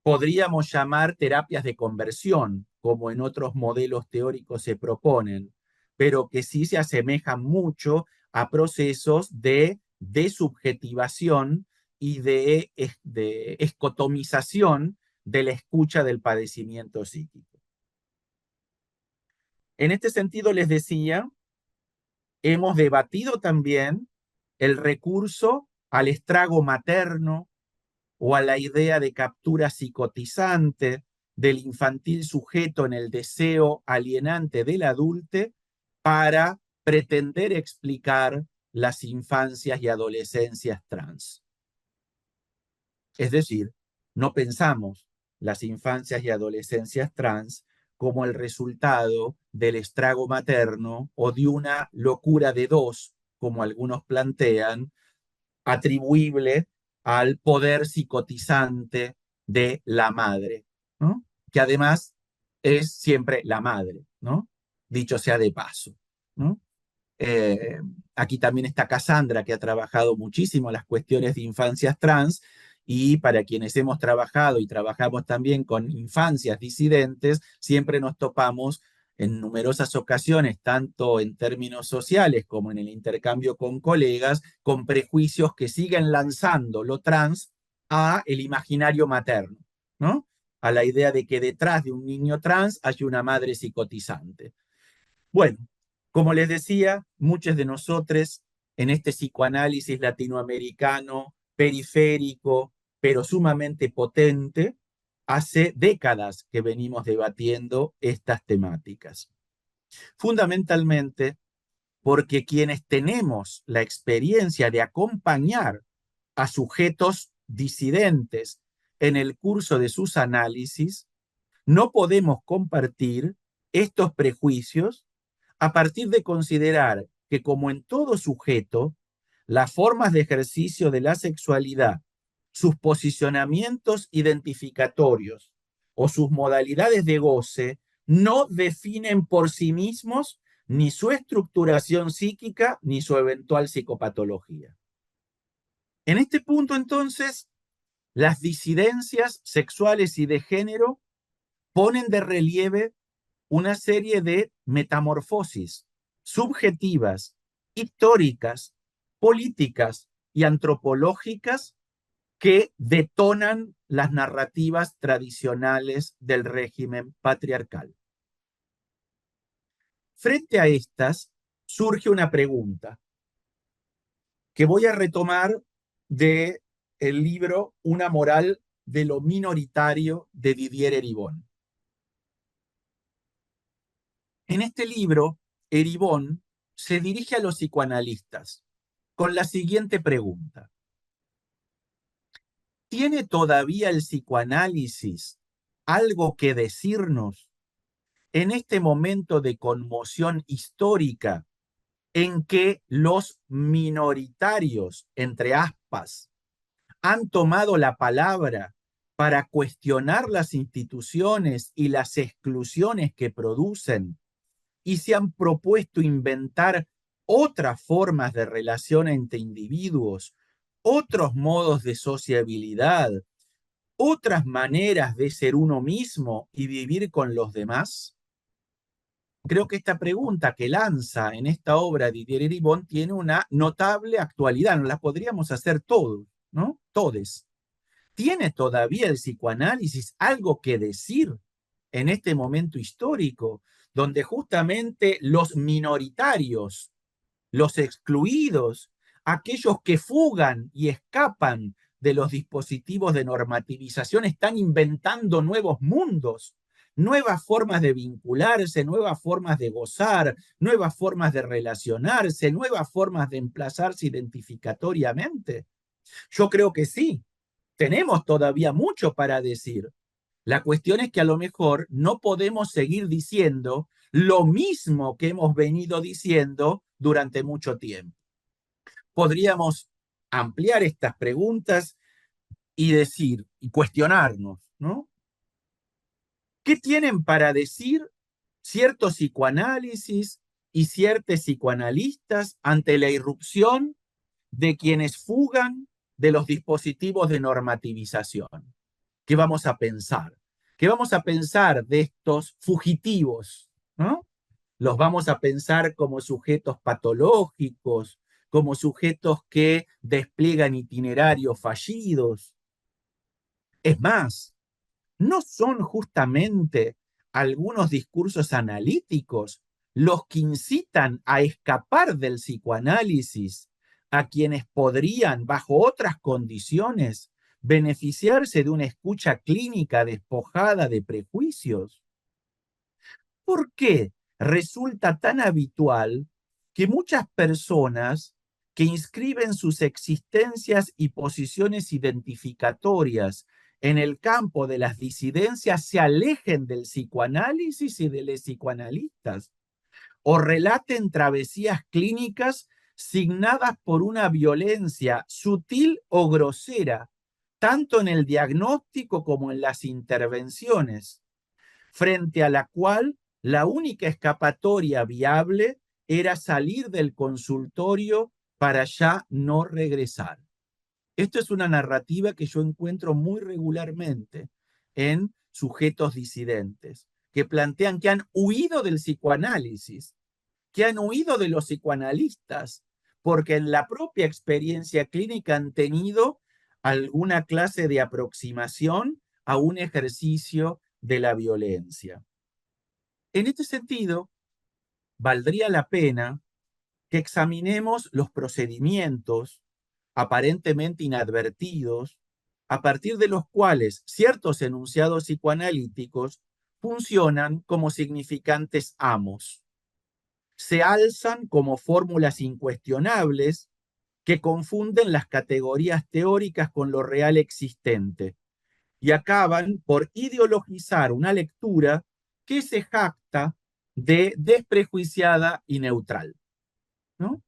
podríamos llamar terapias de conversión, como en otros modelos teóricos se proponen, pero que sí se asemejan mucho a procesos de desubjetivación y de escotomización de la escucha del padecimiento psíquico. En este sentido, les decía, hemos debatido también el recurso al estrago materno o a la idea de captura psicotizante del infantil sujeto en el deseo alienante del adulte para pretender explicar las infancias y adolescencias trans. Es decir, no pensamos las infancias y adolescencias trans como el resultado del estrago materno o de una locura de dos, como algunos plantean, atribuible al poder psicotizante de la madre, ¿no? Que además es siempre la madre, ¿no? Dicho sea de paso, ¿no? Eh, Aquí también está Cassandra, que ha trabajado muchísimo las cuestiones de infancias trans, y para quienes hemos trabajado y trabajamos también con infancias disidentes, siempre nos topamos en numerosas ocasiones, tanto en términos sociales como en el intercambio con colegas, con prejuicios que siguen lanzando lo trans a el imaginario materno, ¿no? A la idea de que detrás de un niño trans hay una madre psicotizante. Bueno, como les decía, muchos de nosotros en este psicoanálisis latinoamericano, periférico, pero sumamente potente, hace décadas que venimos debatiendo estas temáticas. Fundamentalmente porque quienes tenemos la experiencia de acompañar a sujetos disidentes en el curso de sus análisis, no podemos compartir estos prejuicios a partir de considerar que, como en todo sujeto, las formas de ejercicio de la sexualidad, sus posicionamientos identificatorios o sus modalidades de goce no definen por sí mismos ni su estructuración psíquica ni su eventual psicopatología. En este punto, entonces, las disidencias sexuales y de género ponen de relieve una serie de metamorfosis subjetivas, históricas, políticas y antropológicas que detonan las narrativas tradicionales del régimen patriarcal. Frente a estas, surge una pregunta que voy a retomar de el libro Una moral de lo minoritario de Didier Eribon. En este libro, Eribon se dirige a los psicoanalistas con la siguiente pregunta. ¿Tiene todavía el psicoanálisis algo que decirnos en este momento de conmoción histórica en que los minoritarios, entre aspas, han tomado la palabra para cuestionar las instituciones y las exclusiones que producen y se han propuesto inventar otras formas de relación entre individuos, otros modos de sociabilidad, otras maneras de ser uno mismo y vivir con los demás? Creo que esta pregunta que lanza en esta obra Didier Eribon tiene una notable actualidad. Nos la podríamos hacer todos, ¿no? Todes. ¿Tiene todavía el psicoanálisis algo que decir en este momento histórico, donde justamente los minoritarios, los excluidos, aquellos que fugan y escapan de los dispositivos de normativización, están inventando nuevos mundos, nuevas formas de vincularse, nuevas formas de gozar, nuevas formas de relacionarse, nuevas formas de emplazarse identificatoriamente? Yo creo que sí, tenemos todavía mucho para decir. La cuestión es que a lo mejor no podemos seguir diciendo lo mismo que hemos venido diciendo durante mucho tiempo. Podríamos ampliar estas preguntas y decir, y cuestionarnos, ¿no? ¿Qué tienen para decir ciertos psicoanálisis y ciertos psicoanalistas ante la irrupción de quienes fugan de los dispositivos de normativización? ¿Qué vamos a pensar? ¿Qué vamos a pensar de estos fugitivos? ¿No? Los vamos a pensar como sujetos patológicos, como sujetos que despliegan itinerarios fallidos. Es más, ¿no son justamente algunos discursos analíticos los que incitan a escapar del psicoanálisis a quienes podrían, bajo otras condiciones, beneficiarse de una escucha clínica despojada de prejuicios? ¿Por qué resulta tan habitual que muchas personas que inscriben sus existencias y posiciones identificatorias en el campo de las disidencias se alejen del psicoanálisis y de los psicoanalistas, o relaten travesías clínicas signadas por una violencia sutil o grosera, tanto en el diagnóstico como en las intervenciones, frente a la cual la única escapatoria viable era salir del consultorio para ya no regresar. Esto es una narrativa que yo encuentro muy regularmente en sujetos disidentes, que plantean que han huido del psicoanálisis, que han huido de los psicoanalistas, porque en la propia experiencia clínica han tenido alguna clase de aproximación a un ejercicio de la violencia. En este sentido, valdría la pena que examinemos los procedimientos aparentemente inadvertidos, a partir de los cuales ciertos enunciados psicoanalíticos funcionan como significantes amos. Se alzan como fórmulas incuestionables que confunden las categorías teóricas con lo real existente y acaban por ideologizar una lectura que se jacta de desprejuiciada y neutral, ¿no?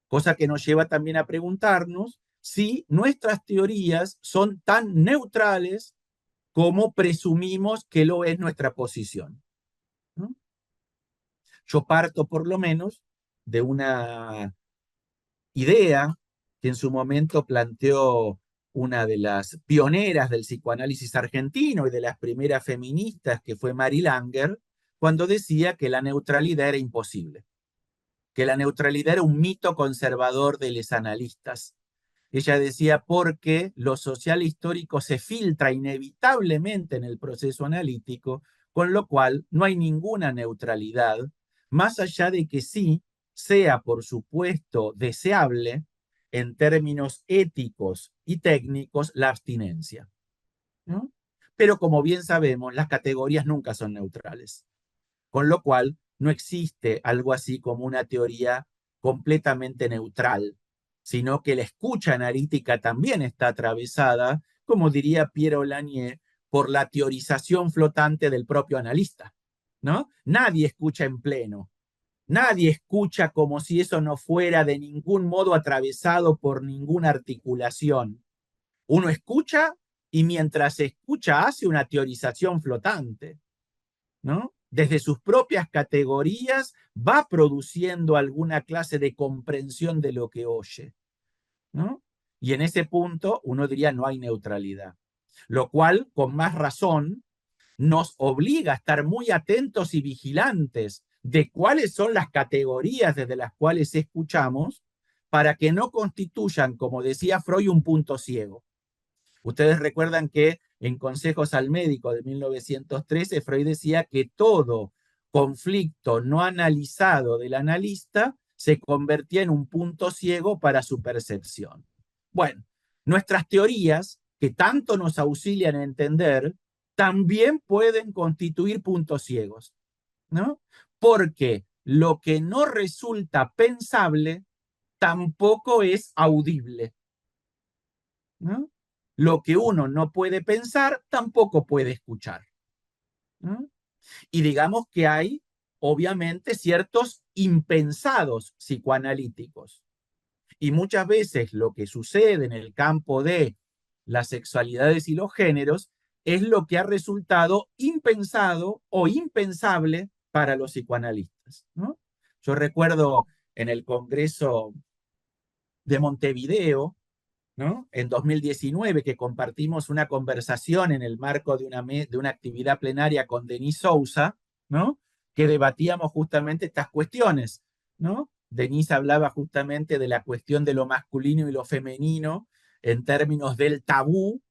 Cosa que nos lleva también a preguntarnos si nuestras teorías son tan neutrales como presumimos que lo es nuestra posición, ¿no? Yo parto por lo menos de una idea que en su momento planteó una de las pioneras del psicoanálisis argentino y de las primeras feministas, que fue Mary Langer, cuando decía que la neutralidad era imposible, que la neutralidad era un mito conservador de los analistas. Ella decía porque lo social histórico se filtra inevitablemente en el proceso analítico, con lo cual no hay ninguna neutralidad, más allá de que sí sea, por supuesto, deseable en términos éticos y técnicos la abstinencia, ¿no? Pero como bien sabemos, las categorías nunca son neutrales, con lo cual no existe algo así como una teoría completamente neutral, sino que la escucha analítica también está atravesada, como diría Pierre Lanier, por la teorización flotante del propio analista, ¿no? Nadie escucha en pleno, nadie escucha como si eso no fuera de ningún modo atravesado por ninguna articulación. Uno escucha y mientras escucha hace una teorización flotante, ¿no? Desde sus propias categorías va produciendo alguna clase de comprensión de lo que oye, ¿no? Y en ese punto uno diría no hay neutralidad, lo cual con más razón nos obliga a estar muy atentos y vigilantes de cuáles son las categorías desde las cuales escuchamos para que no constituyan, como decía Freud, un punto ciego. Ustedes recuerdan que en Consejos al Médico de 1913, Freud decía que todo conflicto no analizado del analista se convertía en un punto ciego para su percepción. Bueno, nuestras teorías, que tanto nos auxilian a entender, también pueden constituir puntos ciegos, ¿no? Porque lo que no resulta pensable tampoco es audible, ¿no? Lo que uno no puede pensar, tampoco puede escuchar, ¿no? Y digamos que hay, obviamente, ciertos impensados psicoanalíticos. Y muchas veces lo que sucede en el campo de las sexualidades y los géneros es lo que ha resultado impensado o impensable para los psicoanalistas, ¿no? Yo recuerdo en el Congreso de Montevideo, ¿no? En 2019, que compartimos una conversación en el marco de una actividad plenaria con Denise Sousa, ¿no? Que debatíamos justamente estas cuestiones, ¿no? Denise hablaba justamente de la cuestión de lo masculino y lo femenino en términos del tabú,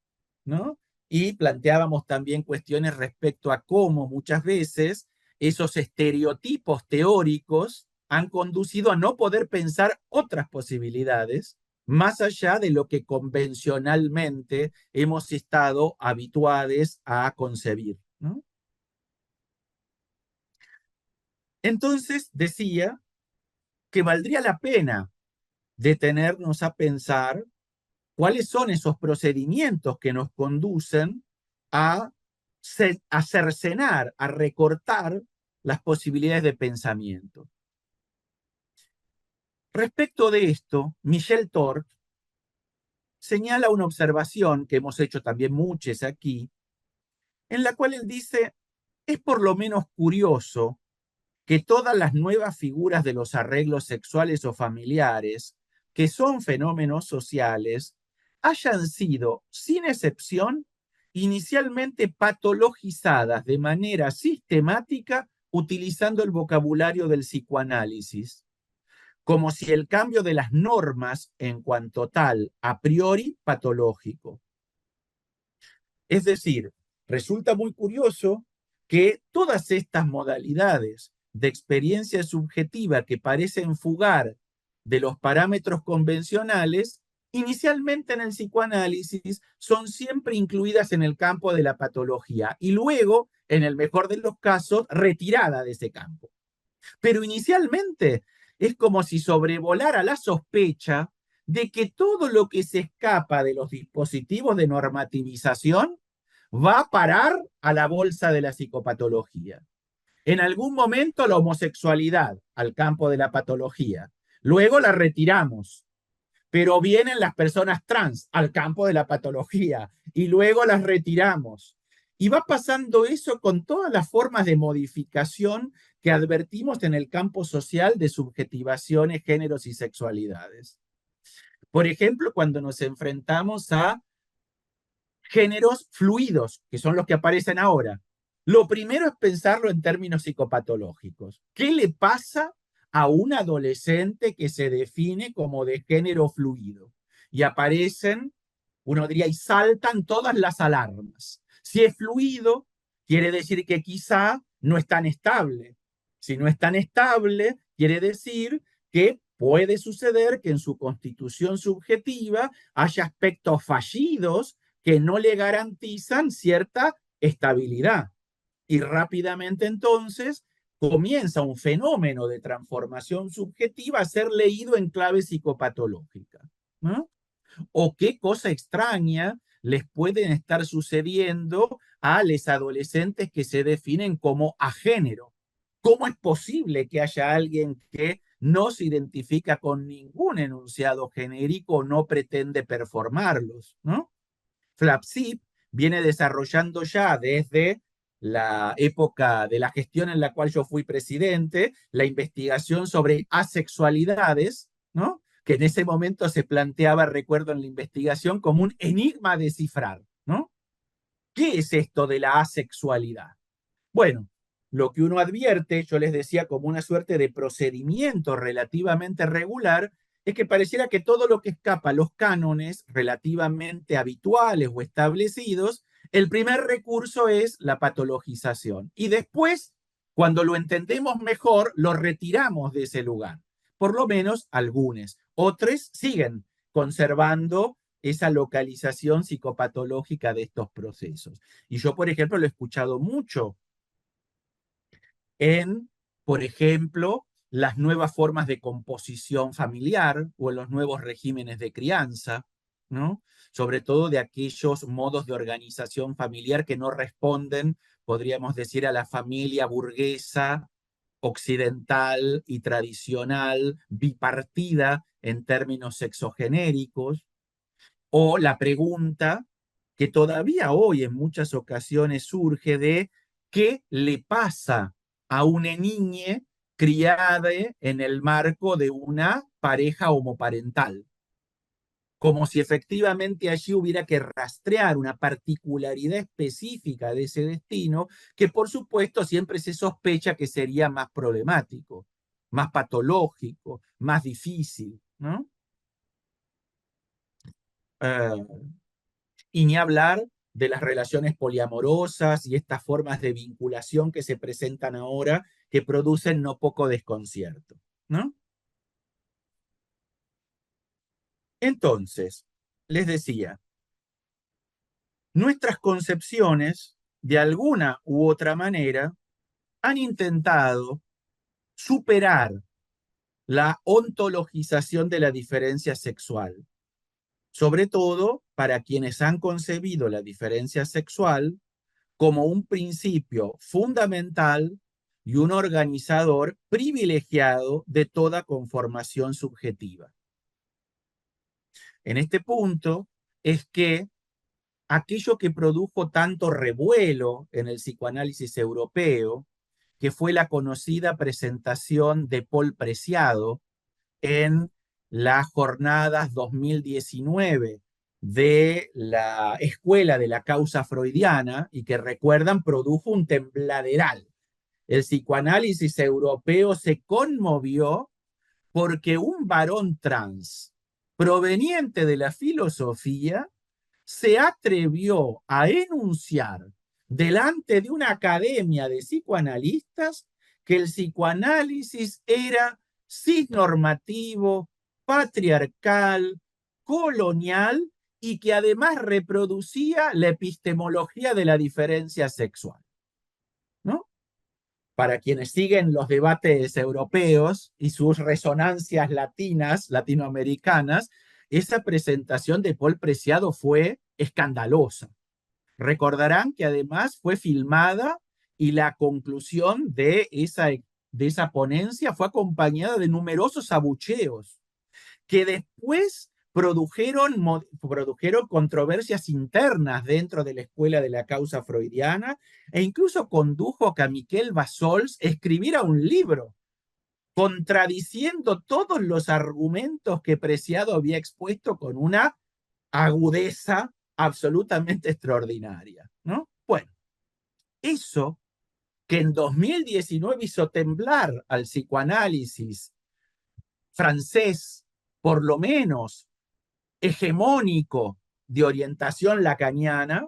¿no? Y planteábamos también cuestiones respecto a cómo muchas veces esos estereotipos teóricos han conducido a no poder pensar otras posibilidades más allá de lo que convencionalmente hemos estado habituados a concebir, ¿no? Entonces decía que valdría la pena detenernos a pensar cuáles son esos procedimientos que nos conducen a, a cercenar, a recortar las posibilidades de pensamiento. Respecto de esto, Michel Tort señala una observación que hemos hecho también muchos aquí, en la cual él dice, es por lo menos curioso que todas las nuevas figuras de los arreglos sexuales o familiares, que son fenómenos sociales, hayan sido, sin excepción, inicialmente patologizadas de manera sistemática utilizando el vocabulario del psicoanálisis, como si el cambio de las normas en cuanto tal, a priori patológico. Es decir, resulta muy curioso que todas estas modalidades de experiencia subjetiva que parecen fugar de los parámetros convencionales, inicialmente en el psicoanálisis son siempre incluidas en el campo de la patología y luego, en el mejor de los casos, retirada de ese campo. Pero inicialmente es como si sobrevolara la sospecha de que todo lo que se escapa de los dispositivos de normativización va a parar a la bolsa de la psicopatología. En algún momento la homosexualidad al campo de la patología, luego la retiramos, pero vienen las personas trans al campo de la patología y luego las retiramos. Y va pasando eso con todas las formas de modificación que advertimos en el campo social de subjetivaciones, géneros y sexualidades. Por ejemplo, cuando nos enfrentamos a géneros fluidos, que son los que aparecen ahora. Lo primero es pensarlo en términos psicopatológicos. ¿Qué le pasa a un adolescente que se define como de género fluido? Y aparecen, uno diría, y saltan todas las alarmas. Si es fluido, quiere decir que quizá no es tan estable. Si no es tan estable, quiere decir que puede suceder que en su constitución subjetiva haya aspectos fallidos que no le garantizan cierta estabilidad. Y rápidamente entonces comienza un fenómeno de transformación subjetiva a ser leído en clave psicopatológica, ¿no? O qué cosa extraña les pueden estar sucediendo a los adolescentes que se definen como agénero. ¿Cómo es posible que haya alguien que no se identifica con ningún enunciado genérico o no pretende performarlos, ¿no? Flagship viene desarrollando ya desde la época de la gestión en la cual yo fui presidente, la investigación sobre asexualidades, ¿no? Que en ese momento se planteaba, recuerdo en la investigación, como un enigma a descifrar, ¿no? ¿Qué es esto de la asexualidad? Bueno, lo que uno advierte, yo les decía como una suerte de procedimiento relativamente regular, es que pareciera que todo lo que escapa a los cánones relativamente habituales o establecidos, el primer recurso es la patologización. Y después, cuando lo entendemos mejor, lo retiramos de ese lugar. Por lo menos algunos. Otros siguen conservando esa localización psicopatológica de estos procesos. Y yo, por ejemplo, lo he escuchado mucho en, por ejemplo, las nuevas formas de composición familiar o en los nuevos regímenes de crianza, ¿no? Sobre todo de aquellos modos de organización familiar que no responden, podríamos decir, a la familia burguesa, occidental y tradicional, bipartida en términos sexogenéricos, o la pregunta que todavía hoy en muchas ocasiones surge de qué le pasa a una niña criada en el marco de una pareja homoparental, como si efectivamente allí hubiera que rastrear una particularidad específica de ese destino, que por supuesto siempre se sospecha que sería más problemático, más patológico, más difícil, ¿no? Uh, Y ni hablar de las relaciones poliamorosas y estas formas de vinculación que se presentan ahora que producen no poco desconcierto, ¿no? Entonces, les decía, nuestras concepciones, de alguna u otra manera, han intentado superar la ontologización de la diferencia sexual sobre todo para quienes han concebido la diferencia sexual como un principio fundamental y un organizador privilegiado de toda conformación subjetiva. En este punto es que aquello que produjo tanto revuelo en el psicoanálisis europeo, que fue la conocida presentación de Paul Preciado en las jornadas 2019 de la Escuela de la Causa Freudiana, y que recuerdan produjo un tembladeral. El psicoanálisis europeo se conmovió porque un varón trans proveniente de la filosofía se atrevió a enunciar delante de una academia de psicoanalistas que el psicoanálisis era cisnormativo, patriarcal, colonial y que además reproducía la epistemología de la diferencia sexual, ¿no? Para quienes siguen los debates europeos y sus resonancias latinas, latinoamericanas, esa presentación de Paul Preciado fue escandalosa. Recordarán que además fue filmada y la conclusión de esa ponencia fue acompañada de numerosos abucheos que después produjeron controversias internas dentro de la escuela de la causa freudiana e incluso condujo a que Miquel Bassols escribiera un libro contradiciendo todos los argumentos que Preciado había expuesto con una agudeza absolutamente extraordinaria, ¿no? Bueno, eso que en 2019 hizo temblar al psicoanálisis francés, por lo menos hegemónico de orientación lacaniana,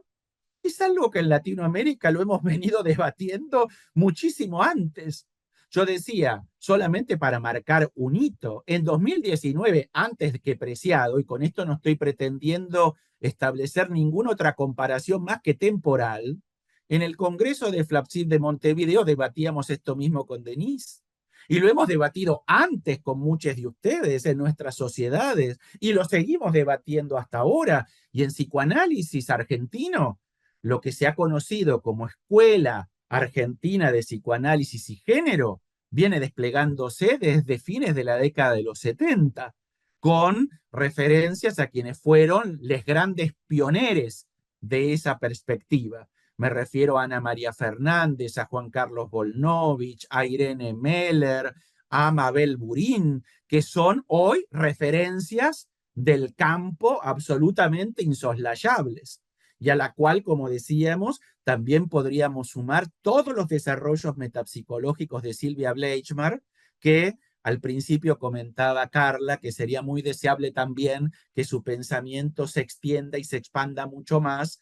es algo que en Latinoamérica lo hemos venido debatiendo muchísimo antes. Yo decía, solamente para marcar un hito, en 2019, antes que Preciado, y con esto no estoy pretendiendo establecer ninguna otra comparación más que temporal, en el Congreso de FLAPSID de Montevideo debatíamos esto mismo con Denise. Y lo hemos debatido antes con muchos de ustedes en nuestras sociedades y lo seguimos debatiendo hasta ahora. Y en psicoanálisis argentino, lo que se ha conocido como Escuela Argentina de Psicoanálisis y Género viene desplegándose desde fines de la década de los 70, con referencias a quienes fueron los grandes pioneros de esa perspectiva. Me refiero a Ana María Fernández, a Juan Carlos Volnovich, a Irene Meller, a Mabel Burín, que son hoy referencias del campo absolutamente insoslayables, y a la cual, como decíamos, también podríamos sumar todos los desarrollos metapsicológicos de Silvia Bleichmar, que al principio comentaba Carla, que sería muy deseable también que su pensamiento se extienda y se expanda mucho más.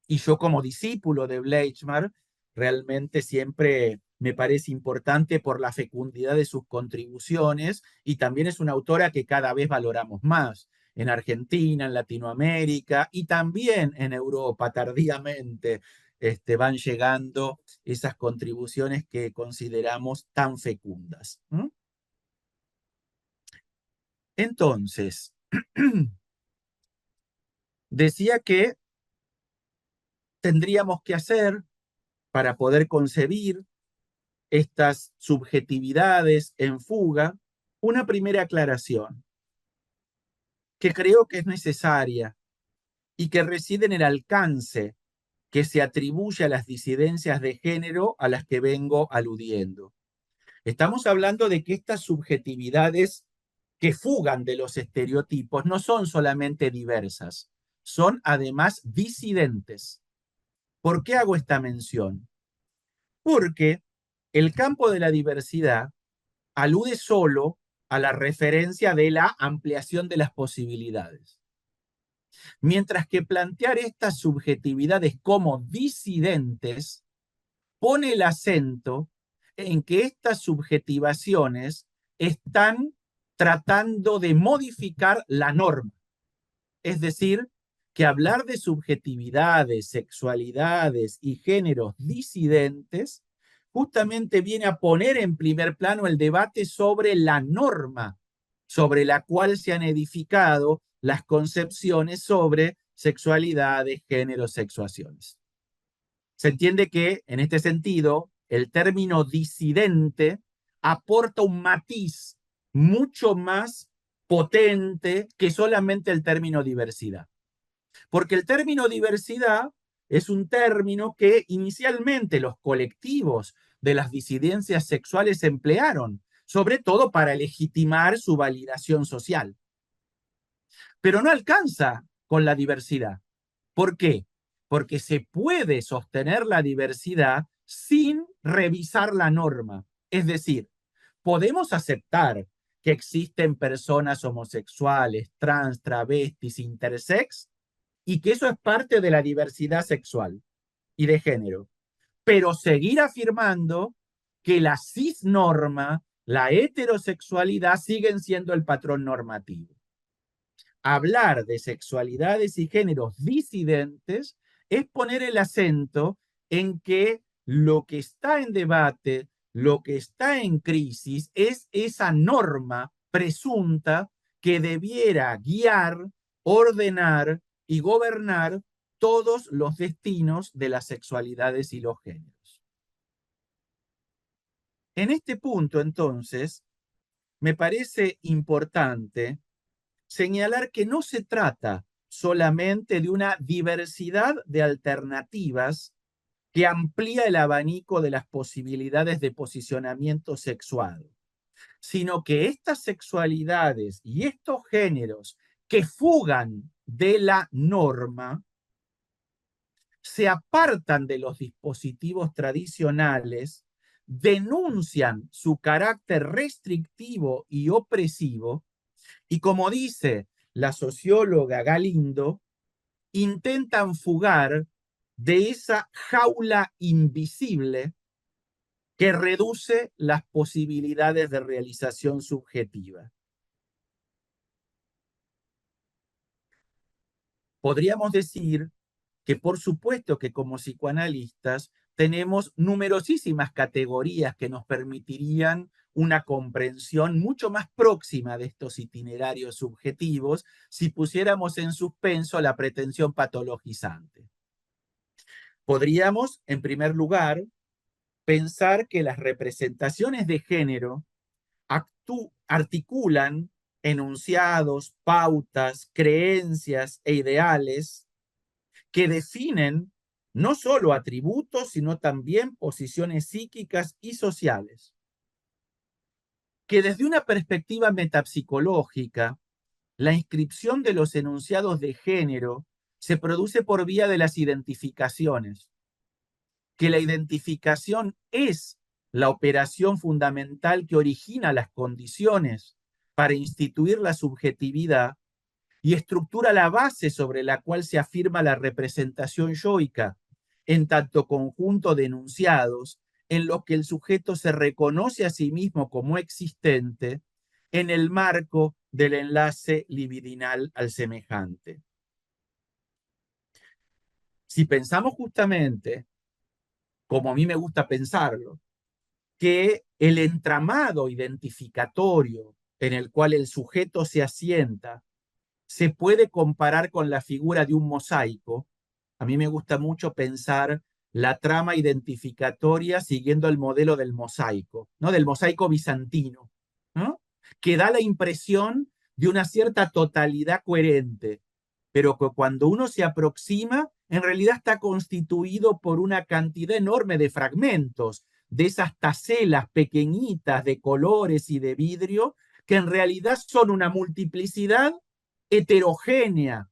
Y yo como discípulo de Bleichmar, realmente siempre me parece importante por la fecundidad de sus contribuciones, y también es una autora que cada vez valoramos más en Argentina, en Latinoamérica y también en Europa tardíamente. Van llegando esas contribuciones que consideramos tan fecundas. Entonces, decía que tendríamos que hacer para poder concebir estas subjetividades en fuga una primera aclaración que creo que es necesaria y que reside en el alcance que se atribuye a las disidencias de género a las que vengo aludiendo. Estamos hablando de que estas subjetividades que fugan de los estereotipos no son solamente diversas, son además disidentes. ¿Por qué hago esta mención? Porque el campo de la diversidad alude solo a la referencia de la ampliación de las posibilidades. Mientras que plantear estas subjetividades como disidentes pone el acento en que estas subjetivaciones están tratando de modificar la norma. Es decir, que hablar de subjetividades, sexualidades y géneros disidentes justamente viene a poner en primer plano el debate sobre la norma sobre la cual se han edificado las concepciones sobre sexualidades, géneros, sexuaciones. Se entiende que, en este sentido, el término disidente aporta un matiz mucho más potente que solamente el término diversidad. Porque el término diversidad es un término que inicialmente los colectivos de las disidencias sexuales emplearon, sobre todo para legitimar su validación social. Pero no alcanza con la diversidad. ¿Por qué? Porque se puede sostener la diversidad sin revisar la norma. Es decir, podemos aceptar que existen personas homosexuales, trans, travestis, intersex, y que eso es parte de la diversidad sexual y de género. Pero seguir afirmando que la cisnorma, la heterosexualidad siguen siendo el patrón normativo. Hablar de sexualidades y géneros disidentes es poner el acento en que lo que está en debate, lo que está en crisis, es esa norma presunta que debiera guiar, ordenar y gobernar todos los destinos de las sexualidades y los géneros. En este punto, entonces, me parece importante señalar que no se trata solamente de una diversidad de alternativas que amplía el abanico de las posibilidades de posicionamiento sexual, sino que estas sexualidades y estos géneros que fugan de la norma se apartan de los dispositivos tradicionales, denuncian su carácter restrictivo y opresivo, y como dice la socióloga Galindo, intentan fugar de esa jaula invisible que reduce las posibilidades de realización subjetiva. Podríamos decir que por supuesto que como psicoanalistas tenemos numerosísimas categorías que nos permitirían una comprensión mucho más próxima de estos itinerarios subjetivos si pusiéramos en suspenso la pretensión patologizante. Podríamos, en primer lugar, pensar que las representaciones de género articulan enunciados, pautas, creencias e ideales que definen no solo atributos, sino también posiciones psíquicas y sociales, que desde una perspectiva metapsicológica, la inscripción de los enunciados de género se produce por vía de las identificaciones, que la identificación es la operación fundamental que origina las condiciones para instituir la subjetividad y estructura la base sobre la cual se afirma la representación yoica, en tanto conjunto de enunciados en los que el sujeto se reconoce a sí mismo como existente en el marco del enlace libidinal al semejante. Si pensamos justamente, como a mí me gusta pensarlo, que el entramado identificatorio en el cual el sujeto se asienta se puede comparar con la figura de un mosaico. A mí me gusta mucho pensar la trama identificatoria siguiendo el modelo del mosaico, ¿no? Del mosaico bizantino, ¿no? Que da la impresión de una cierta totalidad coherente, pero que cuando uno se aproxima, en realidad está constituido por una cantidad enorme de fragmentos, de esas tacelas pequeñitas de colores y de vidrio, que en realidad son una multiplicidad heterogénea,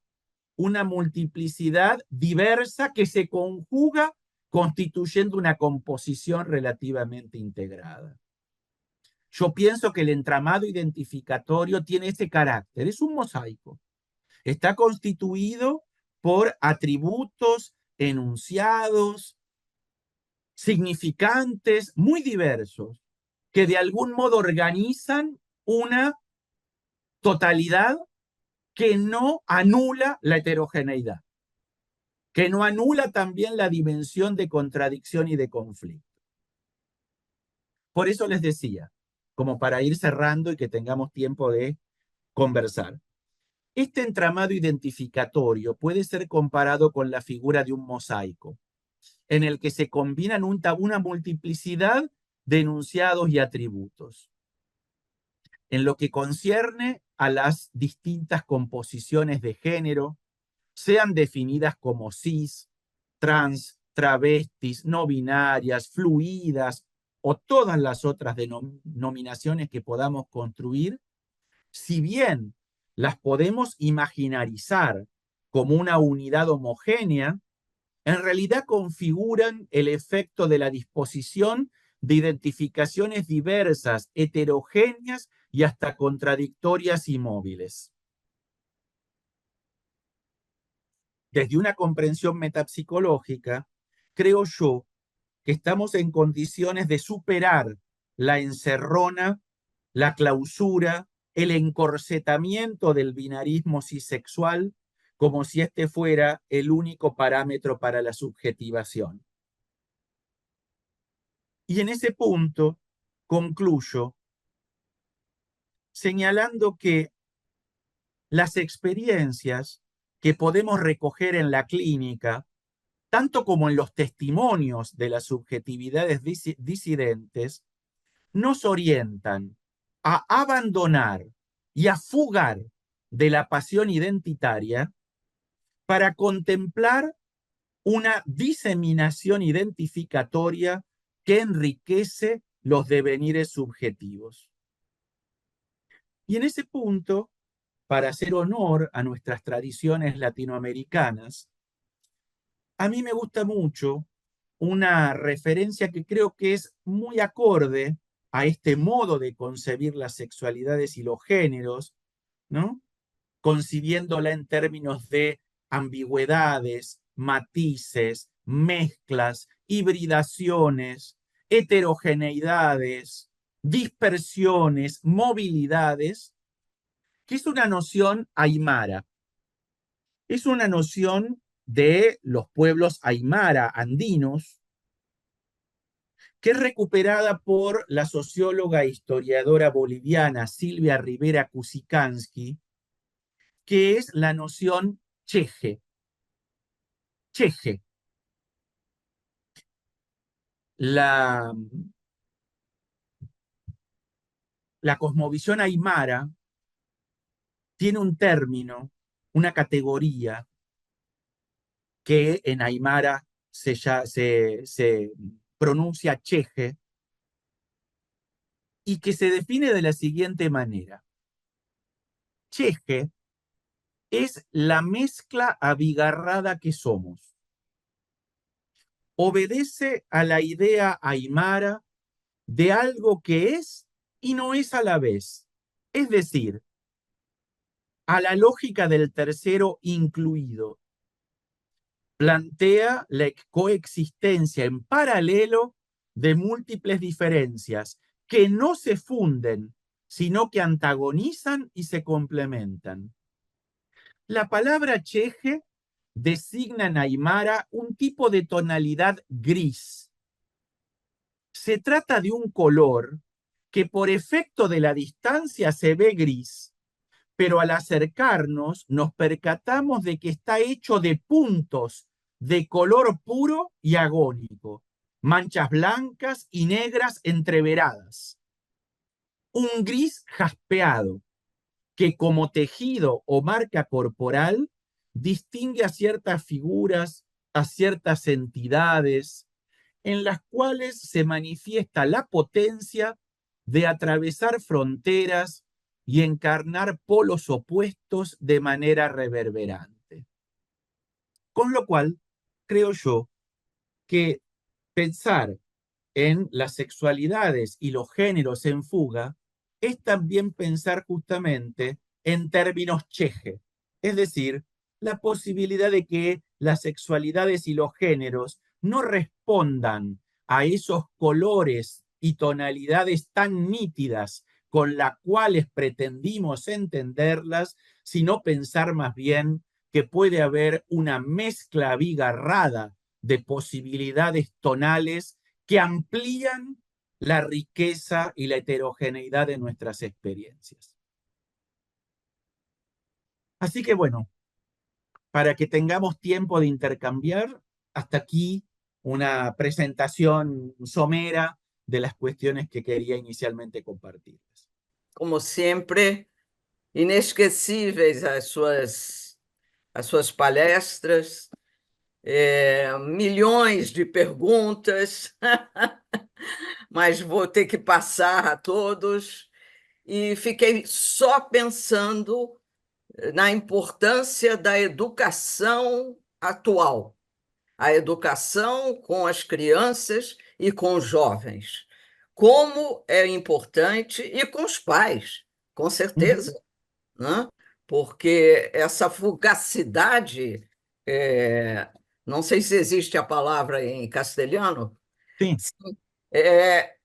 una multiplicidad diversa que se conjuga constituyendo una composición relativamente integrada. Yo pienso que el entramado identificatorio tiene ese carácter, es un mosaico. Está constituido por atributos, enunciados, significantes muy diversos, que de algún modo organizan una totalidad que no anula la heterogeneidad, que no anula también la dimensión de contradicción y de conflicto. Por eso les decía, como para ir cerrando y que tengamos tiempo de conversar. Este entramado identificatorio puede ser comparado con la figura de un mosaico, en el que se combinan una multiplicidad de enunciados y atributos. En lo que concierne a las distintas composiciones de género, sean definidas como cis, trans, travestis, no binarias, fluidas o todas las otras denominaciones que podamos construir, si bien las podemos imaginarizar como una unidad homogénea, en realidad configuran el efecto de la disposición de identificaciones diversas, heterogéneas y hasta contradictorias y móviles. Desde una comprensión metapsicológica, creo yo que estamos en condiciones de superar la encerrona, la clausura, el encorsetamiento del binarismo cisexual, como si este fuera el único parámetro para la subjetivación. Y en ese punto concluyo señalando que las experiencias que podemos recoger en la clínica, tanto como en los testimonios de las subjetividades disidentes, nos orientan a abandonar y a fugar de la pasión identitaria para contemplar una diseminación identificatoria que enriquece los devenires subjetivos. Y en ese punto, para hacer honor a nuestras tradiciones latinoamericanas, a mí me gusta mucho una referencia que creo que es muy acorde a este modo de concebir las sexualidades y los géneros, ¿no? Concibiéndola en términos de ambigüedades, matices, mezclas, hibridaciones, heterogeneidades, dispersiones, movilidades, que es una noción aymara. Es una noción de los pueblos aymara andinos, que es recuperada por la socióloga e historiadora boliviana Silvia Rivera Kusikanski, que es la noción cheje. Cheje. La cosmovisión aymara tiene un término, una categoría, que en aymara se pronuncia cheje, y que se define de la siguiente manera. Cheje es la mezcla abigarrada que somos. Obedece a la idea aymara de algo que es y no es a la vez. Es decir, a la lógica del tercero incluido. Plantea la coexistencia en paralelo de múltiples diferencias que no se funden, sino que antagonizan y se complementan. La palabra cheje designa en aymara un tipo de tonalidad gris. Se trata de un color que por efecto de la distancia se ve gris, pero al acercarnos nos percatamos de que está hecho de puntos de color puro y agónico, manchas blancas y negras entreveradas. Un gris jaspeado que como tejido o marca corporal distingue a ciertas figuras, a ciertas entidades, en las cuales se manifiesta la potencia de atravesar fronteras y encarnar polos opuestos de manera reverberante. Con lo cual, creo yo que pensar en las sexualidades y los géneros en fuga es también pensar justamente en términos cheje, es decir, la posibilidad de que las sexualidades y los géneros no respondan a esos colores y tonalidades tan nítidas con las cuales pretendimos entenderlas, sino pensar más bien que puede haber una mezcla abigarrada de posibilidades tonales que amplían la riqueza y la heterogeneidad de nuestras experiencias. Así que bueno, para que tengamos tiempo de intercambiar, hasta aquí una presentación somera de las cuestiones que quería inicialmente compartirles. Como sempre, inesquecíveis as suas palestras, milhões de perguntas, mas vou ter que passar a todos. E fiquei só pensando na importância da educação atual, a educação com as crianças e com os jovens. Como é importante, e com os pais, com certeza, né? Porque essa fugacidade, não sei se existe a palavra em castelhano, Sí, é,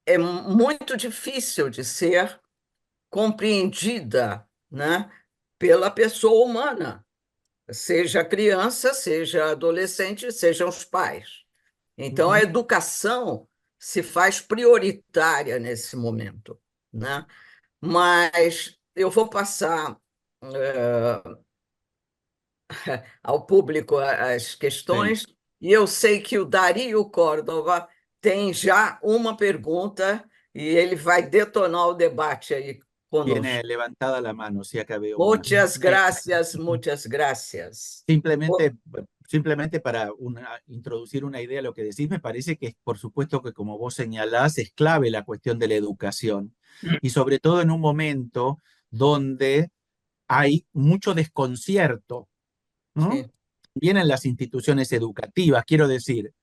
é muito difícil de ser compreendida, né, pela pessoa humana, seja criança, seja adolescente, sejam os pais. Então, a educação se faz prioritária nesse momento, né? Mas eu vou passar ao público as sí. questões, e eu sei que o Dario Córdova tem já uma pergunta, e ele vai detonar o debate aí Tiene conosco. levantada la mano, sí, acá veo una. Muchas gracias, muchas gracias. Simplemente, simplemente para introducir una idea de lo que decís, me parece que, por supuesto, que como vos señalás, es clave la cuestión de la educación. Y sobre todo en un momento donde hay mucho desconcierto, ¿no? Sí, Bien en las instituciones educativas, quiero decir,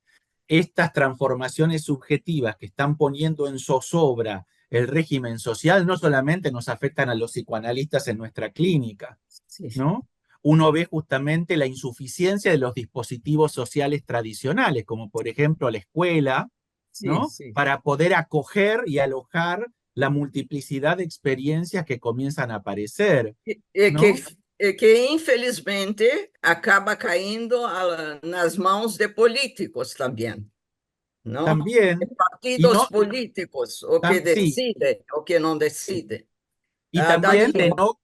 estas transformaciones subjetivas que están poniendo en zozobra el régimen social no solamente nos afectan a los psicoanalistas en nuestra clínica, sí, ¿no? Uno ve justamente la insuficiencia de los dispositivos sociales tradicionales, como por ejemplo la escuela, sí, ¿no? sí. Para poder acoger y alojar la multiplicidad de experiencias que comienzan a aparecer, E que, ¿no? infelizmente, acaba caindo nas mãos de políticos também, não? De También, y partidos no, políticos, o que sí, decide, o que não decide. y también de Dario, no,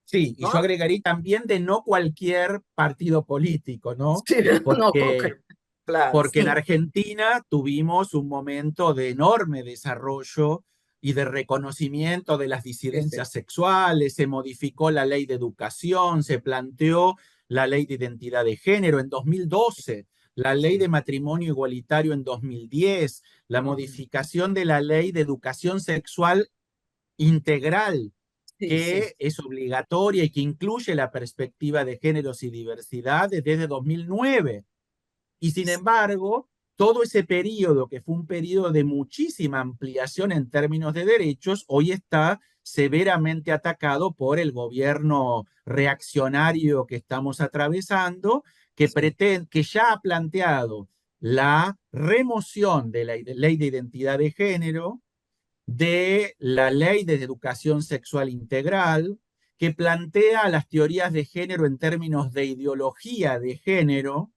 sí, y yo não? agregaría también de no cualquier partido político, ¿no? Sim, não, Porque claro, porque en sim, Argentina tuvimos un momento de enorme desarrollo y de reconocimiento de las sim, sim, disidencias sexuales, se modificó la ley de educación, se planteó la ley de identidad de género en 2012, la ley de sim. matrimonio igualitario en 2010, la modificación de la ley de educación sexual integral, Sim, sim, que es obligatoria y que incluye la perspectiva de géneros y diversidad desde 2009. Y sin embargo, todo ese periodo, que fue un periodo de muchísima ampliación en términos de derechos, hoy está severamente atacado por el gobierno reaccionario que estamos atravesando, sim, que ya ha planteado la remoción de la ley de identidad de género, de la ley de educación sexual integral, que plantea las teorías de género en términos de ideología de género,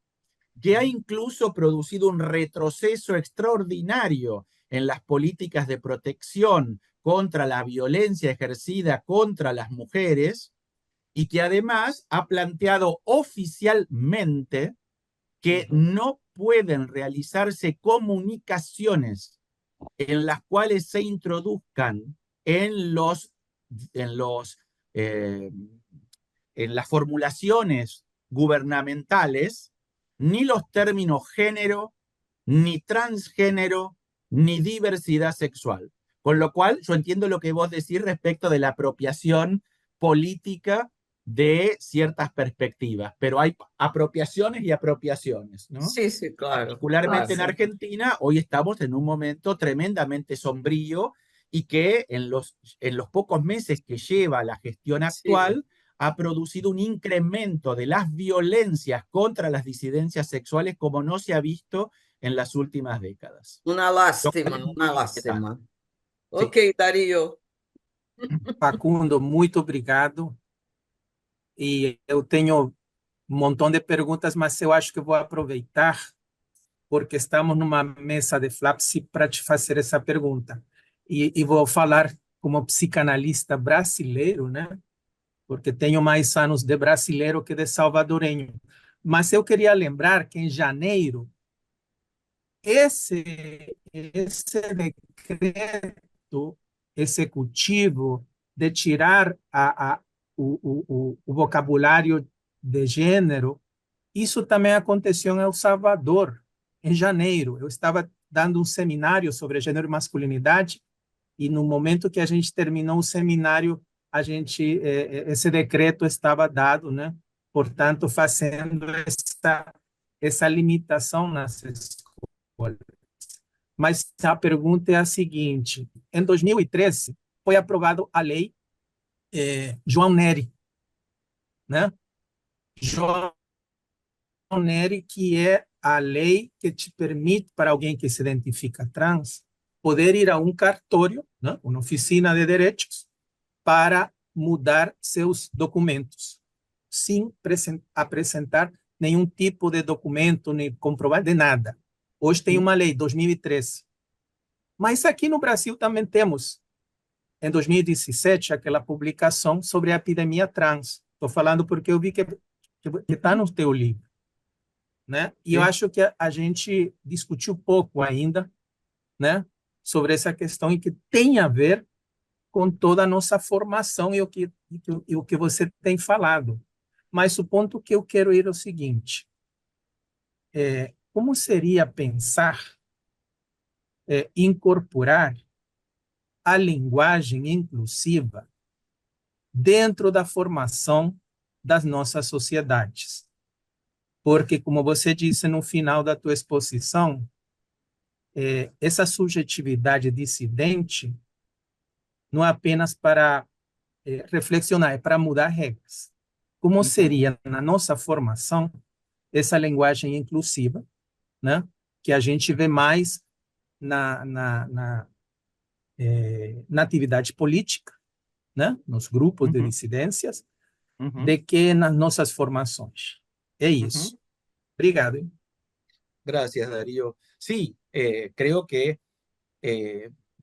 que ha incluso producido un retroceso extraordinario en las políticas de protección contra la violencia ejercida contra las mujeres y que además ha planteado oficialmente que uhum, no pueden realizarse comunicaciones en las cuales se introduzcan en los eh, en las formulaciones gubernamentales ni los términos género, ni transgénero, ni diversidad sexual. Con lo cual, yo entiendo lo que vos decís respecto de la apropiación política de ciertas perspectivas, pero hay apropiaciones y apropiaciones, ¿no? sim, sim, claro, Particularmente en claro. Argentina, hoy estamos en un momento tremendamente sombrío y que en los pocos meses que lleva la gestión Sim, actual ha producido un incremento de las violencias contra las disidencias sexuales como no se ha visto en las últimas décadas, uma lo cual lástima, es uma muy inquietante. lástima. Sí. Ok, Dario. Facundo, muito obrigado. E eu tenho um montão de perguntas, mas eu acho que eu vou aproveitar, porque estamos numa mesa de Flapsi para te fazer essa pergunta. E vou falar como psicanalista brasileiro, né? porque tenho mais anos de brasileiro que de salvadorenho. Mas eu queria lembrar que em janeiro, esse decreto executivo de tirar o vocabulário de gênero, isso também aconteceu em El Salvador, em janeiro. Eu estava dando um seminário sobre gênero e masculinidade, e no momento que a gente terminou o seminário, esse decreto estava dado, né? Portanto, fazendo essa limitação nas escolas. Mas a pergunta é a seguinte: em 2013 foi aprovada a lei João Nery, né? João Nery, que é a lei que te permite, para alguém que se identifica trans, poder ir a um cartório, né? Uma oficina de direitos, para mudar seus documentos, sem apresentar nenhum tipo de documento, nem comprovar de nada. Hoje tem uma lei, 2013. Mas aqui no Brasil também temos, em 2017, aquela publicação sobre a epidemia trans. Estou falando porque eu vi que está no teu livro, né? E eu acho que a gente discutiu pouco ainda, né, sobre essa questão e que tem a ver com toda a nossa formação e o que você tem falado. Mas o ponto que eu quero ir é o seguinte: como seria pensar, incorporar a linguagem inclusiva dentro da formação das nossas sociedades? Porque, como você disse no final da tua exposição, essa subjetividade dissidente não é apenas para reflexionar, é para mudar regras. Como seria, na nossa formação, essa linguagem inclusiva, né, que a gente vê mais na atividade política, né, nos grupos de dissidências, de que nas nossas formações. É isso. Obrigado. Hein? Gracias, Darío. Sí, creo que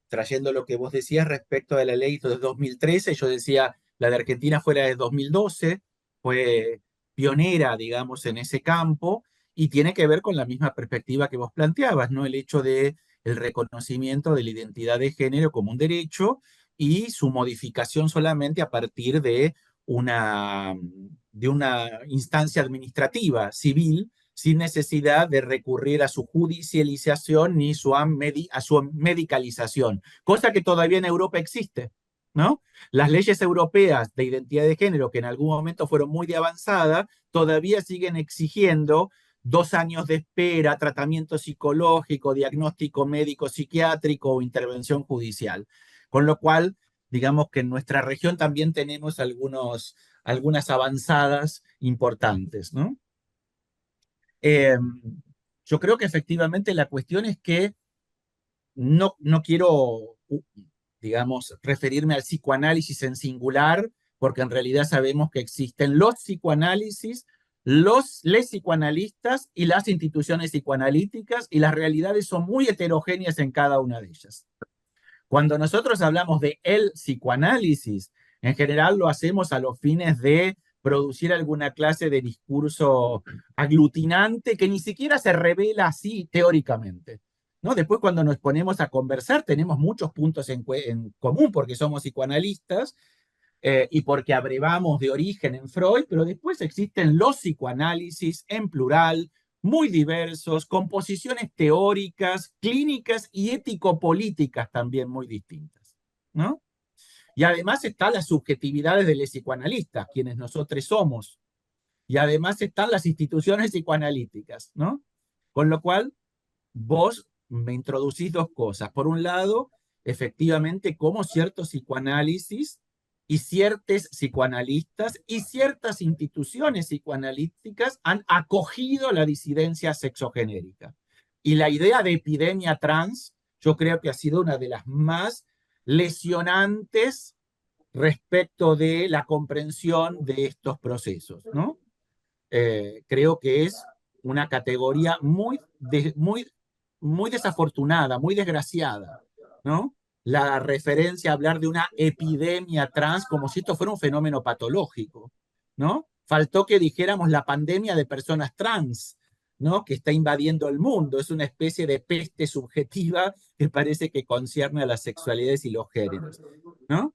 trayendo lo que vos decías respecto de la ley de 2013, yo decía, la de Argentina fue la de 2012, fue pionera, digamos, en ese campo, y tiene que ver con la misma perspectiva que vos planteabas, ¿no? El hecho de el reconocimiento de la identidad de género como un derecho y su modificación solamente a partir de una instancia administrativa, civil, sin necesidad de recurrir a su judicialización ni a su medicalización, cosa que todavía en Europa existe, ¿no? Las leyes europeas de identidad de género, que en algún momento fueron muy de avanzada, todavía siguen exigiendo 2 años de espera, tratamiento psicológico, diagnóstico médico psiquiátrico o intervención judicial. Con lo cual, digamos que en nuestra región también tenemos algunas avanzadas importantes, ¿no? Yo creo que efectivamente la cuestión es que no quiero, digamos, referirme al psicoanálisis en singular, porque en realidad sabemos que existen los psicoanálisis, les psicoanalistas y las instituciones psicoanalíticas, y las realidades son muy heterogéneas en cada una de ellas. Cuando nosotros hablamos de el psicoanálisis, en general lo hacemos a los fines de producir alguna clase de discurso aglutinante que ni siquiera se revela así teóricamente, ¿no? Después, cuando nos ponemos a conversar, tenemos muchos puntos en común porque somos psicoanalistas y porque abrevamos de origen en Freud, pero después existen los psicoanálisis en plural, muy diversos, con posiciones teóricas, clínicas y ético-políticas también muy distintas, ¿no? Y además están las subjetividades de los psicoanalistas, quienes nosotros somos. Y además están las instituciones psicoanalíticas, ¿no? Con lo cual, vos me introducís dos cosas. Por un lado, efectivamente, cómo ciertos psicoanálisis y ciertos psicoanalistas y ciertas instituciones psicoanalíticas han acogido la disidencia sexogenérica. Y la idea de epidemia trans, yo creo que ha sido una de las más lesionantes respecto de la comprensión de estos procesos, ¿no? Creo que es una categoría muy desafortunada, muy desgraciada, ¿no? la referencia a hablar de una epidemia trans como si esto fuera un fenómeno patológico, ¿no? Faltó que dijéramos la pandemia de personas trans, ¿no? Que está invadiendo el mundo. Es una especie de peste subjetiva que parece que concierne a las sexualidades y los géneros, ¿no?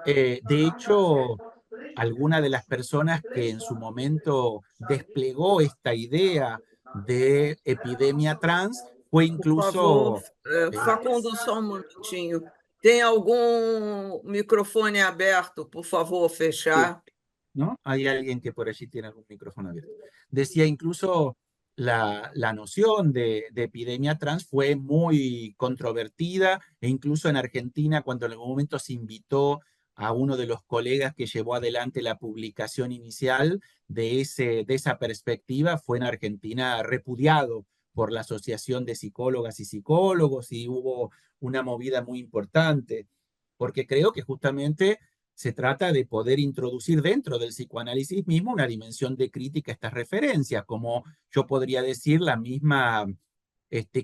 De hecho, alguna de las personas que en su momento desplegó esta idea de epidemia trans fue Por favor, incluso... Facundo, só um minutinho. Tem algum microfone aberto? Por favor, fechar. ¿no? Hay alguien que por allí tiene algún micrófono abierto. Decía incluso la noción de epidemia trans fue muy controvertida e incluso en Argentina cuando en algún momento se invitó a uno de los colegas que llevó adelante la publicación inicial de esa perspectiva, fue en Argentina repudiado por la Asociación de Psicólogas y Psicólogos y hubo una movida muy importante, porque creo que justamente se trata de poder introducir dentro del psicoanálisis mismo una dimensión de crítica a estas referencias, como yo podría decir la misma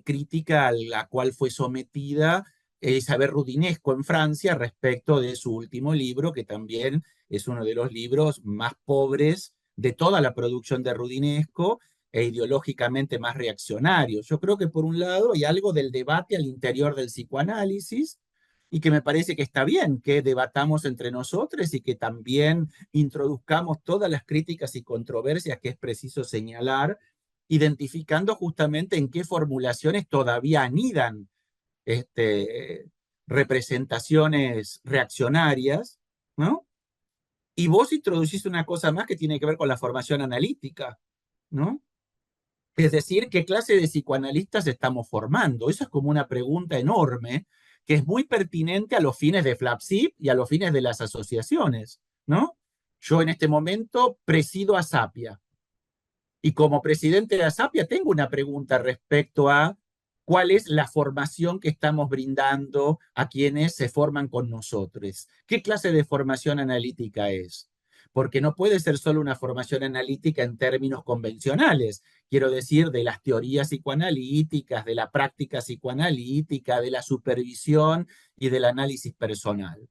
crítica a la cual fue sometida Isabel Rudinesco en Francia respecto de su último libro, que también es uno de los libros más pobres de toda la producción de Rudinesco e ideológicamente más reaccionario. Yo creo que por un lado hay algo del debate al interior del psicoanálisis, y que me parece que está bien que debatamos entre nosotros y que también introduzcamos todas las críticas y controversias que es preciso señalar, identificando justamente en qué formulaciones todavía anidan representaciones reaccionarias, ¿no? Y vos introduciste una cosa más que tiene que ver con la formación analítica, ¿no? Es decir, ¿qué clase de psicoanalistas estamos formando? Eso es como una pregunta enorme que es muy pertinente a los fines de FLAPSIP y a los fines de las asociaciones, ¿no? Yo en este momento presido a Sapia y como presidente de Sapia tengo una pregunta respecto a cuál es la formación que estamos brindando a quienes se forman con nosotros. ¿Qué clase de formación analítica es? Porque no puede ser solo una formación analítica en términos convencionales, quiero decir, de las teorías psicoanalíticas, de la práctica psicoanalítica, de la supervisión y del análisis personal.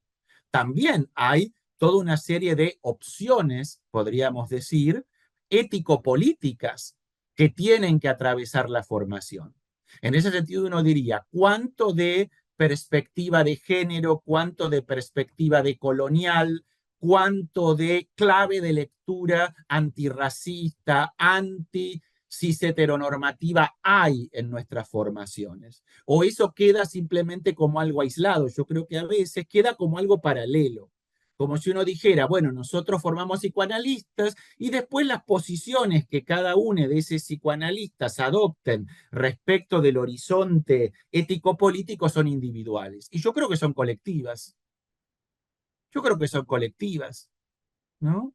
También hay toda una serie de opciones, podríamos decir, ético-políticas que tienen que atravesar la formación. En ese sentido, uno diría, ¿cuánto de perspectiva de género, cuánto de perspectiva de colonial, cuánto de clave de lectura antirracista, anti-cis heteronormativa hay en nuestras formaciones? ¿O eso queda simplemente como algo aislado? Yo creo que a veces queda como algo paralelo. Como si uno dijera, bueno, nosotros formamos psicoanalistas y después las posiciones que cada uno de esos psicoanalistas adopten respecto del horizonte ético-político son individuales. Y yo creo que son colectivas. Yo creo que son colectivas, ¿no?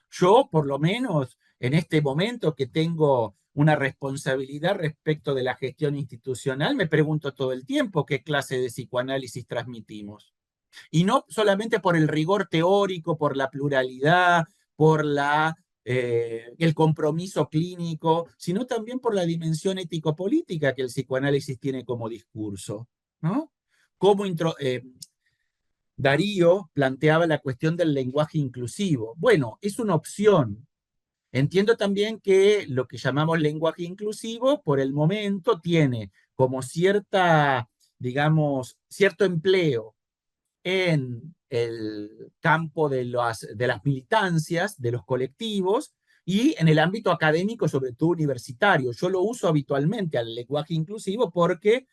Yo, por lo menos, en este momento que tengo una responsabilidad respecto de la gestión institucional, me pregunto todo el tiempo qué clase de psicoanálisis transmitimos. Y no solamente por el rigor teórico, por la pluralidad, por el compromiso clínico, sino también por la dimensión ético-política que el psicoanálisis tiene como discurso, ¿no? Cómo Darío planteaba la cuestión del lenguaje inclusivo. Bueno, es una opción. Entiendo también que lo que llamamos lenguaje inclusivo, por el momento, tiene como cierta, digamos, cierto empleo en el campo de las militancias, de los colectivos, y en el ámbito académico, sobre todo universitario. Yo lo uso habitualmente al lenguaje inclusivo porque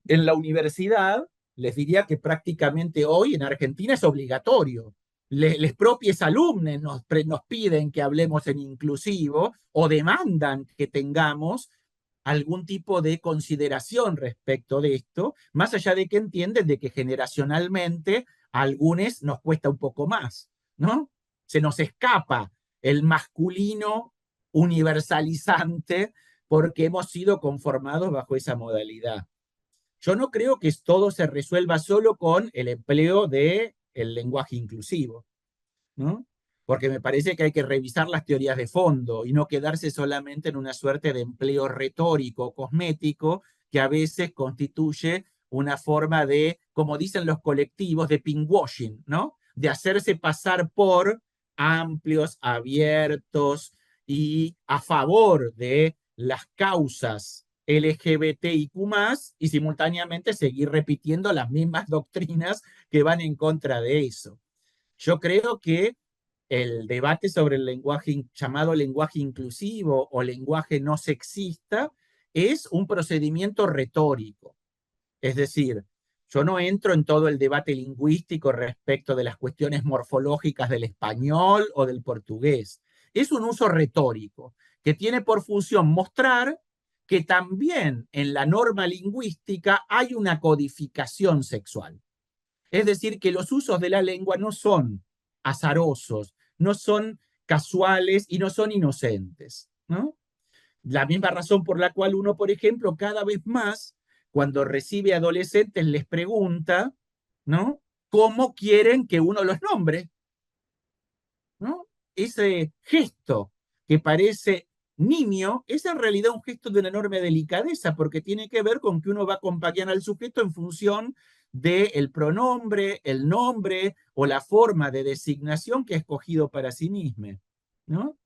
en la universidad les diría que prácticamente hoy en Argentina es obligatorio. Les propios alumnos nos piden que hablemos en inclusivo o demandan que tengamos algún tipo de consideración respecto de esto, más allá de que entienden de que generacionalmente a algunos nos cuesta un poco más, ¿no? Se nos escapa el masculino universalizante porque hemos sido conformados bajo esa modalidad. Yo no creo que todo se resuelva solo con el empleo del lenguaje inclusivo, ¿no? Porque me parece que hay que revisar las teorías de fondo y no quedarse solamente en una suerte de empleo retórico, cosmético, que a veces constituye una forma de, como dicen los colectivos, de pinkwashing, ¿no? De hacerse pasar por amplios, abiertos y a favor de las causas LGBTIQ+, y simultáneamente seguir repitiendo las mismas doctrinas que van en contra de eso. Yo creo que el debate sobre el lenguaje llamado lenguaje inclusivo o lenguaje no sexista es un procedimiento retórico. Es decir, yo no entro en todo el debate lingüístico respecto de las cuestiones morfológicas del español o del portugués. Es un uso retórico que tiene por función mostrar que también en la norma lingüística hay una codificación sexual. Es decir, que los usos de la lengua no son azarosos, no son casuales y no son inocentes, ¿no? La misma razón por la cual uno, por ejemplo, cada vez más, cuando recibe adolescentes, les pregunta, ¿no? ¿Cómo quieren que uno los nombre? ¿No? Ese gesto que parece niño es en realidad un gesto de una enorme delicadeza, porque tiene que ver con que uno va a acompañar al sujeto en función del pronombre, el nombre o la forma de designación que ha escogido para sí mismo, ¿no? Con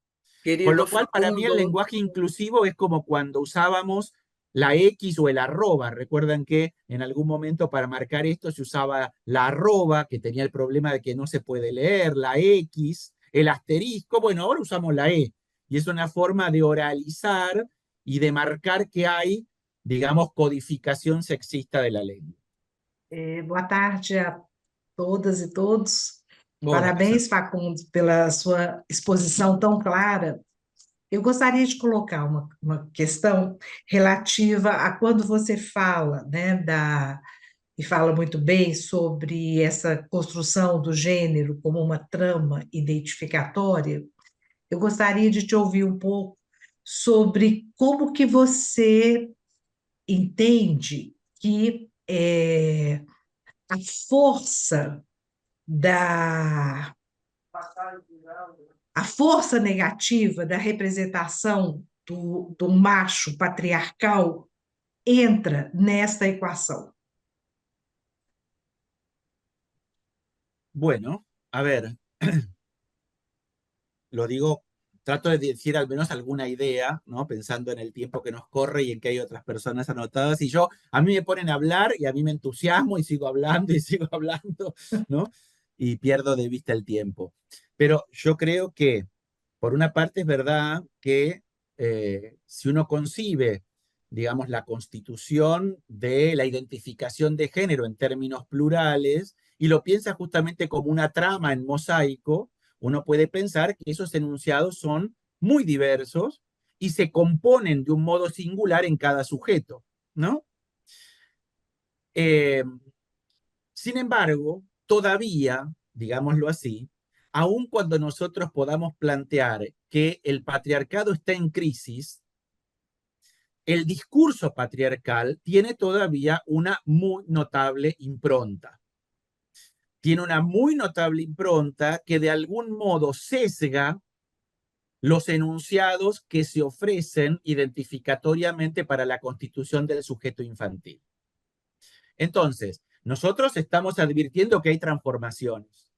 Querido lo cual, para mí el Facundo, lenguaje inclusivo es como cuando usábamos la X o el arroba. Recuerdan que en algún momento para marcar esto se usaba la arroba, que tenía el problema de que no se puede leer, la X, el asterisco. Bueno, ahora usamos la E. Y es una forma de oralizar y de marcar que hay, digamos, codificación sexista de la lengua. Boa tarde a todas e todos. Hola, Parabéns, Facundo, pela sua exposição tão clara. Eu gostaria de colocar uma questão relativa a quando você fala, né, e fala muito bem sobre essa construção do gênero como uma trama identificatória. Eu gostaria de te ouvir um pouco sobre como que você entende que a força da a força negativa da representação do macho patriarcal entra nesta equação. Bueno, a ver, lo digo, trato de decir al menos alguna idea, ¿no? Pensando en el tiempo que nos corre y en que hay otras personas anotadas. Y a mí me ponen a hablar y a mí me entusiasmo y sigo hablando y sigo hablando, ¿no? Y pierdo de vista el tiempo. Pero yo creo que, por una parte, es verdad que si uno concibe, digamos, la constitución de la identificación de género en términos plurales y lo piensa justamente como una trama en mosaico, uno puede pensar que esos enunciados son muy diversos y se componen de un modo singular en cada sujeto, ¿no? Sin embargo, todavía, digámoslo así, aun cuando nosotros podamos plantear que el patriarcado está en crisis, el discurso patriarcal tiene todavía una muy notable impronta. Tiene una muy notable impronta que de algún modo sesga los enunciados que se ofrecen identificatoriamente para la constitución del sujeto infantil. Entonces, nosotros estamos advirtiendo que hay transformaciones,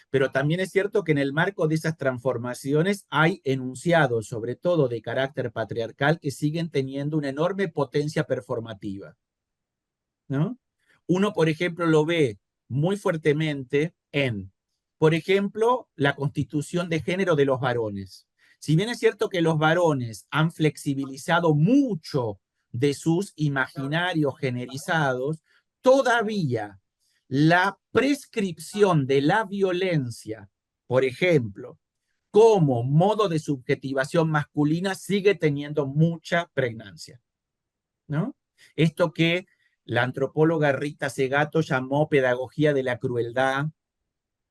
pero también es cierto que en el marco de esas transformaciones hay enunciados, sobre todo de carácter patriarcal, que siguen teniendo una enorme potencia performativa, ¿no? Uno, por ejemplo, lo ve muy fuertemente en, por ejemplo, la constitución de género de los varones. Si bien es cierto que los varones han flexibilizado mucho de sus imaginarios generizados, todavía la prescripción de la violencia, por ejemplo, como modo de subjetivación masculina, sigue teniendo mucha pregnancia, ¿no? Esto que la antropóloga Rita Segato llamó pedagogía de la crueldad,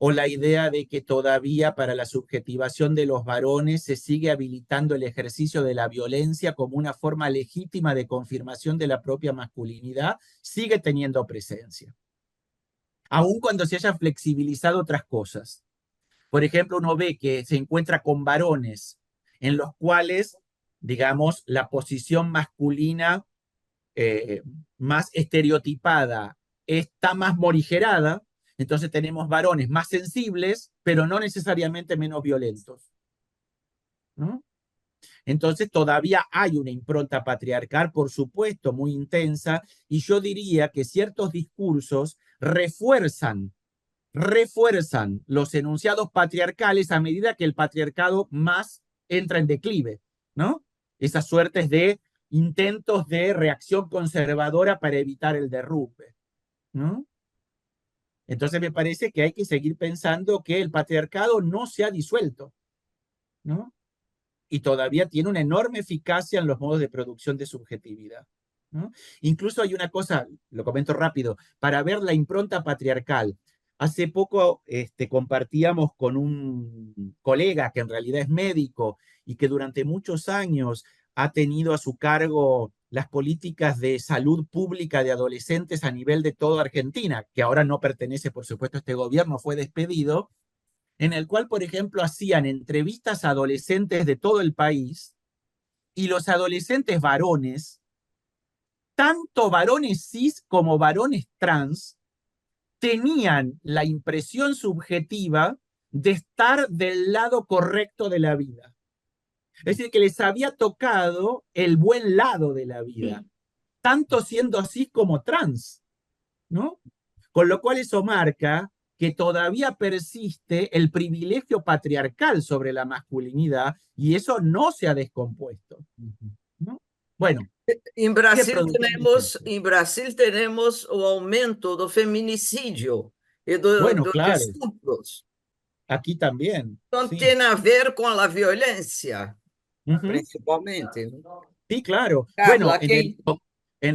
o la idea de que todavía para la subjetivación de los varones se sigue habilitando el ejercicio de la violencia como una forma legítima de confirmación de la propia masculinidad, sigue teniendo presencia. Aun cuando se hayan flexibilizado otras cosas. Por ejemplo, uno ve que se encuentra con varones en los cuales, digamos, la posición masculina más estereotipada está más morigerada, entonces tenemos varones más sensibles, pero no necesariamente menos violentos, ¿no? Entonces todavía hay una impronta patriarcal, por supuesto, muy intensa, y yo diría que ciertos discursos refuerzan los enunciados patriarcales a medida que el patriarcado más entra en declive, ¿no? Esas suertes de intentos de reacción conservadora para evitar el derrumbe, ¿no? Entonces me parece que hay que seguir pensando que el patriarcado no se ha disuelto, ¿no? Y todavía tiene una enorme eficacia en los modos de producción de subjetividad, ¿no? Incluso hay una cosa, lo comento rápido, para ver la impronta patriarcal. Hace poco compartíamos con un colega que en realidad es médico y que durante muchos años ha tenido a su cargo las políticas de salud pública de adolescentes a nivel de toda Argentina, que ahora no pertenece, por supuesto, a este gobierno, fue despedido, en el cual, por ejemplo, hacían entrevistas a adolescentes de todo el país y los adolescentes varones, tanto varones cis como varones trans, tenían la impresión subjetiva de estar del lado correcto de la vida. Es decir, que les había tocado el buen lado de la vida, tanto siendo cis como trans, ¿no? Con lo cual eso marca que todavía persiste el privilegio patriarcal sobre la masculinidad y eso no se ha descompuesto, ¿no? Bueno, Em sigue Brasil produciendo temos, efecto. em Brasil teremos o aumento do feminicídio e Bueno, dos claro, estupros. aquí también, Então, sí. tem a ver com a violência, Ujú. principalmente. Sí, claro. Bueno, Carla, quem...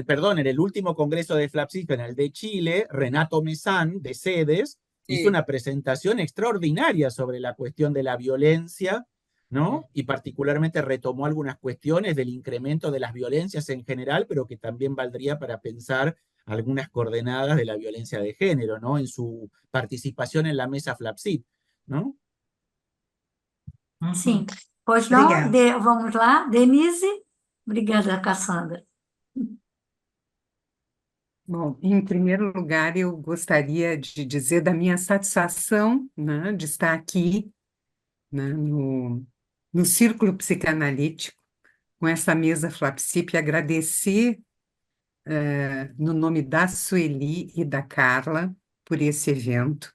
perdón, en el último congreso de Flapsif, en el de Chile, Renato Mesán, de SEDES, hizo Sim. una presentación extraordinaria sobre la cuestión de la violencia, ¿no? Y particularmente retomó algunas cuestiones del incremento de las violencias en general, pero que también valdría para pensar algunas coordenadas de la violencia de género, ¿no? En su participación en la mesa Flapsif, ¿no? Sim. Uhum. Pois não, Obrigada. vamos lá, Denise. Obrigada, Cassandra. Bom, em primeiro lugar, eu gostaria de dizer da minha satisfação, né, de estar aqui, né, no Círculo Psicanalítico, com essa mesa Flapsip, e agradecer, no nome da Sueli e da Carla, por esse evento.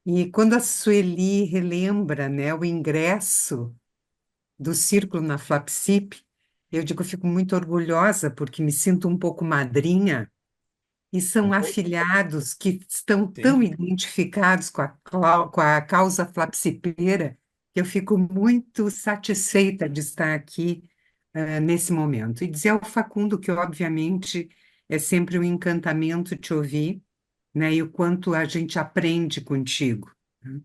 E quando a Sueli relembra, né, o ingresso do Círculo na Flapsip, eu digo, eu fico muito orgulhosa, porque me sinto um pouco madrinha. E são afiliados que estão tão Sí. identificados com a causa flapsipeira, que eu fico muito satisfeita de estar aqui nesse momento. E dizer ao Facundo que, obviamente, é sempre um encantamento te ouvir, né, e o quanto a gente aprende contigo, né?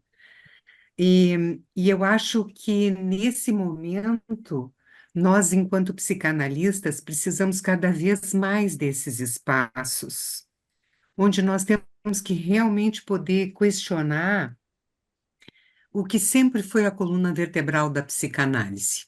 E eu acho que, nesse momento, nós, enquanto psicanalistas, precisamos cada vez mais desses espaços onde nós temos que realmente poder questionar o que sempre foi a coluna vertebral da psicanálise.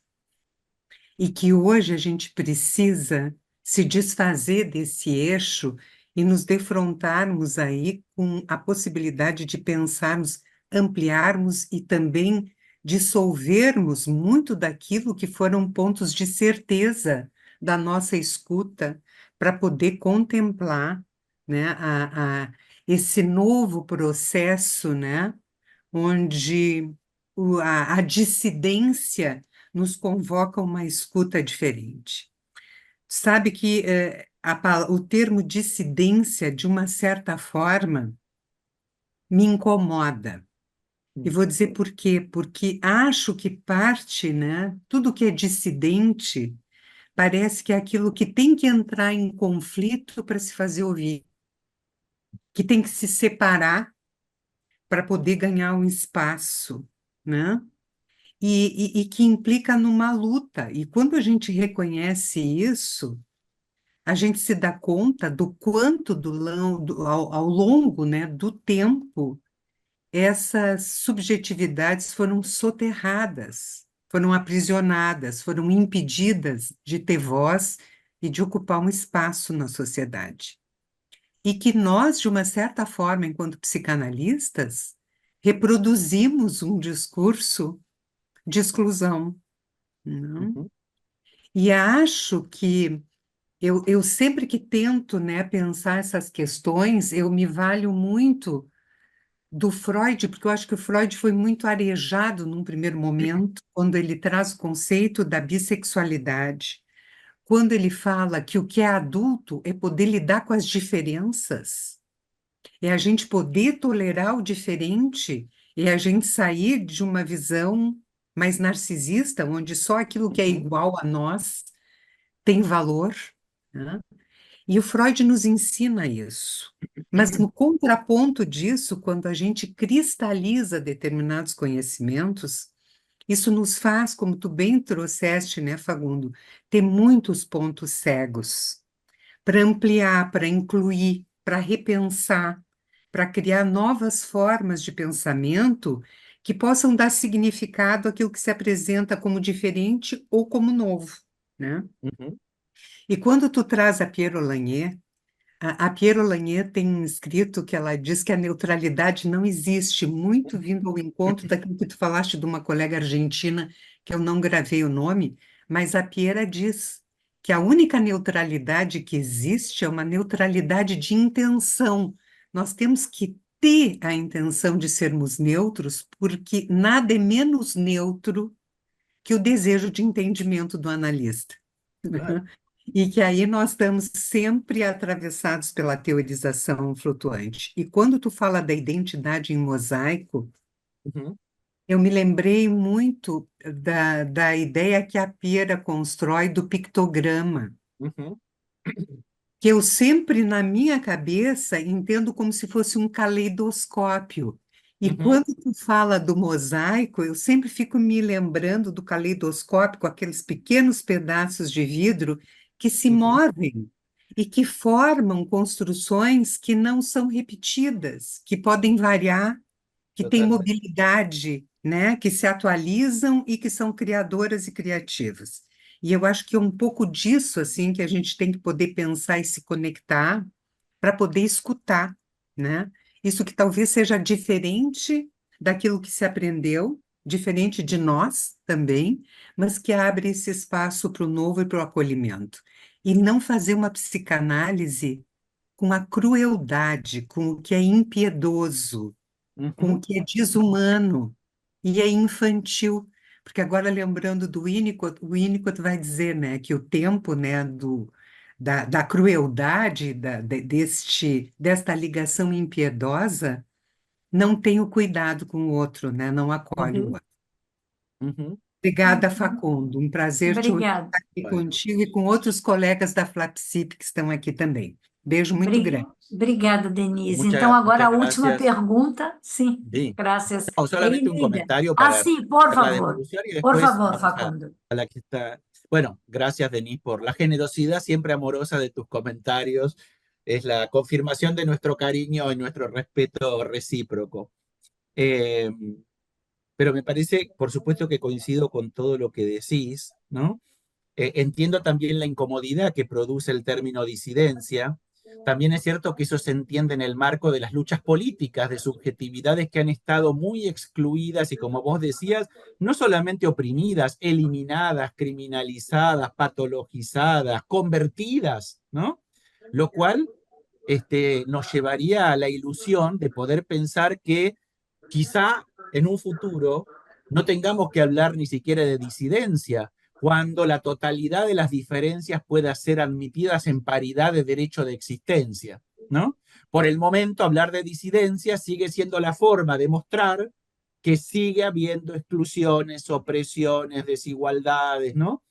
E que hoje a gente precisa se desfazer desse eixo e nos defrontarmos aí com a possibilidade de pensarmos, ampliarmos e também dissolvermos muito daquilo que foram pontos de certeza da nossa escuta para poder contemplar, né, esse novo processo, né, onde a dissidência nos convoca a uma escuta diferente. Sabe que o termo dissidência, de uma certa forma, me incomoda. E vou dizer por quê. Porque acho que parte, né, tudo que é dissidente parece que é aquilo que tem que entrar em conflito para se fazer ouvir, que tem que se separar para poder ganhar um espaço, né? E que implica numa luta. E quando a gente reconhece isso, a gente se dá conta do quanto ao longo, né, do tempo, essas subjetividades foram soterradas, foram aprisionadas, foram impedidas de ter voz e de ocupar um espaço na sociedade. E que nós, de uma certa forma, enquanto psicanalistas, reproduzimos um discurso de exclusão, não? Ujú, E acho que eu sempre que tento, né, pensar essas questões, eu me valho muito do Freud, porque eu acho que o Freud foi muito arejado num primeiro momento, quando ele traz o conceito da bissexualidade, quando ele fala que o que é adulto é poder lidar com as diferenças, é a gente poder tolerar o diferente, é a gente sair de uma visão mais narcisista, onde só aquilo que é ujú, igual a nós tem valor, né? E o Freud nos ensina isso. Mas no contraponto disso, quando a gente cristaliza determinados conhecimentos, isso nos faz, como tu bem trouxeste, né, Fagundo, ter muitos pontos cegos para ampliar, para incluir, para repensar, para criar novas formas de pensamento que possam dar significado àquilo que se apresenta como diferente ou como novo, né? ujú, E quando tu traz a Piero Lanier, a Piero Lanier tem um escrito que ela diz que a neutralidade não existe, muito vindo ao encontro daquilo que tu falaste de uma colega argentina, que eu não gravei o nome, mas a Piera diz que a única neutralidade que existe é uma neutralidade de intenção. Nós temos que ter a intenção de sermos neutros, porque nada é menos neutro que o desejo de entendimento do analista. claro. E que aí nós estamos sempre atravessados pela teorização flutuante. E quando tu fala da identidade em mosaico, Ujú, eu me lembrei muito da ideia que a Pira constrói do pictograma, ujú, que eu sempre, na minha cabeça, entendo como se fosse um caleidoscópio. E ujú, quando tu fala do mosaico, eu sempre fico me lembrando do caleidoscópio, com aqueles pequenos pedaços de vidro que se ujú, movem e que formam construções que não são repetidas, que podem variar, que têm totalmente. mobilidade, né, que se atualizam e que são criadoras e criativas. E eu acho que é um pouco disso assim que a gente tem que poder pensar e se conectar para poder escutar, né? Isso que talvez seja diferente daquilo que se aprendeu, diferente de nós também, mas que abre esse espaço para o novo e para o acolhimento. E não fazer uma psicanálise com a crueldade, com o que é impiedoso, com o Ujú, que é desumano e é infantil. Porque agora, lembrando do Winnicott, o Winnicott vai dizer, né, que o tempo, né, da crueldade, desta ligação impiedosa, não tem o cuidado com o outro, né, não acolhe o ujú, outro. ujú. Obrigada, Facundo. Um prazer te ouvir Obrigada. aqui Bueno, contigo e com outros colegas da Flapsip que estão aqui também. Beijo muito grande. Obrigada, Denise. Então, agora muchas a última gracias. pergunta. Sim, Sí. graças. No, solamente un Lívia. comentario Ah, para sim, por hacer la favor. devolución y Por después favor, vamos Facundo. a la que está. Bueno, gracias, Denise, por la generosidad siempre amorosa de tus comentarios. Es la confirmación de nuestro cariño y nuestro respeto recíproco. Eh, pero me parece, por supuesto, que coincido con todo lo que decís, ¿no? Entiendo también la incomodidad que produce el término disidencia. También es cierto que eso se entiende en el marco de las luchas políticas, de subjetividades que han estado muy excluidas y, como vos decías, no solamente oprimidas, eliminadas, criminalizadas, patologizadas, convertidas, ¿no? Lo cual nos llevaría a la ilusión de poder pensar que quizá en un futuro no tengamos que hablar ni siquiera de disidencia, cuando la totalidad de las diferencias pueda ser admitidas en paridad de derecho de existencia, ¿no? Por el momento, hablar de disidencia sigue siendo la forma de mostrar que sigue habiendo exclusiones, opresiones, desigualdades, ¿no?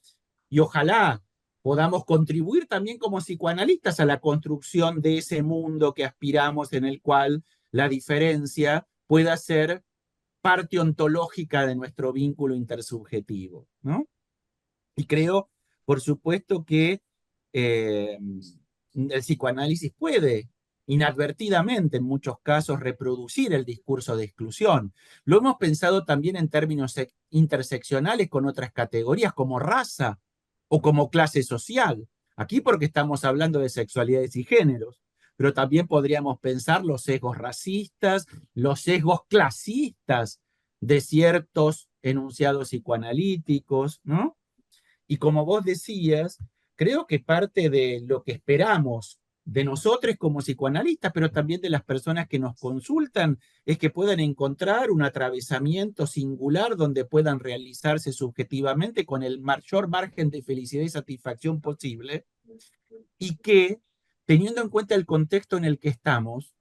Y ojalá podamos contribuir también como psicoanalistas a la construcción de ese mundo que aspiramos, en el cual la diferencia pueda ser parte ontológica de nuestro vínculo intersubjetivo, ¿no? Y creo, por supuesto, que el psicoanálisis puede inadvertidamente, en muchos casos, reproducir el discurso de exclusión. Lo hemos pensado también en términos interseccionales con otras categorías como raza o como clase social. Aquí porque estamos hablando de sexualidades y géneros, pero también podríamos pensar los sesgos racistas, los sesgos clasistas de ciertos enunciados psicoanalíticos, ¿no? Y como vos decías, creo que parte de lo que esperamos de nosotros como psicoanalistas, pero también de las personas que nos consultan, es que puedan encontrar un atravesamiento singular donde puedan realizarse subjetivamente con el mayor margen de felicidad y satisfacción posible, y que, teniendo en cuenta el contexto en el que estamos,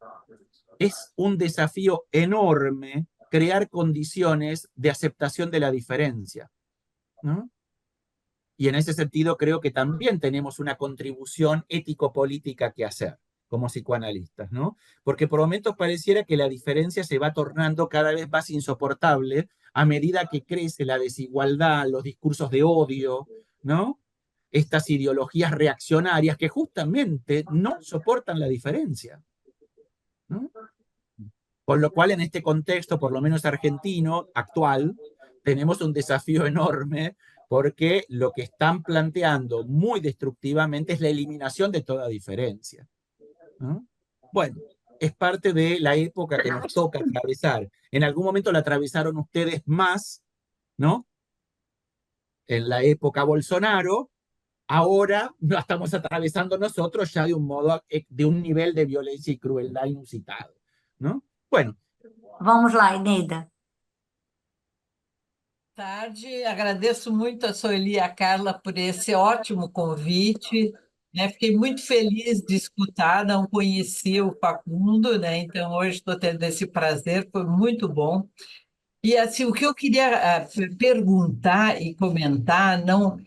es un desafío enorme crear condiciones de aceptación de la diferencia, ¿no? Y en ese sentido creo que también tenemos una contribución ético-política que hacer como psicoanalistas, ¿no? Porque por momentos pareciera que la diferencia se va tornando cada vez más insoportable a medida que crece la desigualdad, los discursos de odio, ¿no? Estas ideologías reaccionarias que justamente no soportan la diferencia, ¿no? Con lo cual, en este contexto, por lo menos argentino, actual, tenemos un desafío enorme porque lo que están planteando muy destructivamente es la eliminación de toda diferencia, ¿no? Bueno, es parte de la época que nos toca atravesar. En algún momento la atravesaron ustedes más, ¿no? En la época Bolsonaro, ahora lo estamos atravesando nosotros ya de un modo, de un nivel de violencia y crueldad inusitado, ¿no? Bueno, Vamos lá, Eneida. Tarde, agradeço muito a Sueli e a Carla por esse ótimo convite, né? Fiquei muito feliz de escutar, não conhecia o Facundo, né? Então hoje estou tendo esse prazer, foi muito bom. E assim, o que eu queria perguntar e comentar não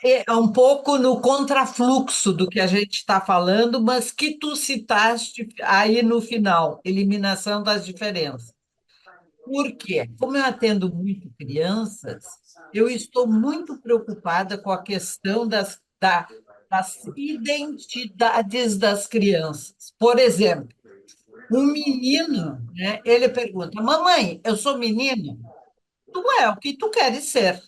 é um pouco no contrafluxo do que a gente está falando, mas que tu citaste aí no final, eliminação das diferenças. Por quê? Como eu atendo muito crianças, eu estou muito preocupada com a questão das identidades das crianças. Por exemplo, um menino, né, ele pergunta: Mamãe, eu sou menino? Tu é o que tu queres ser.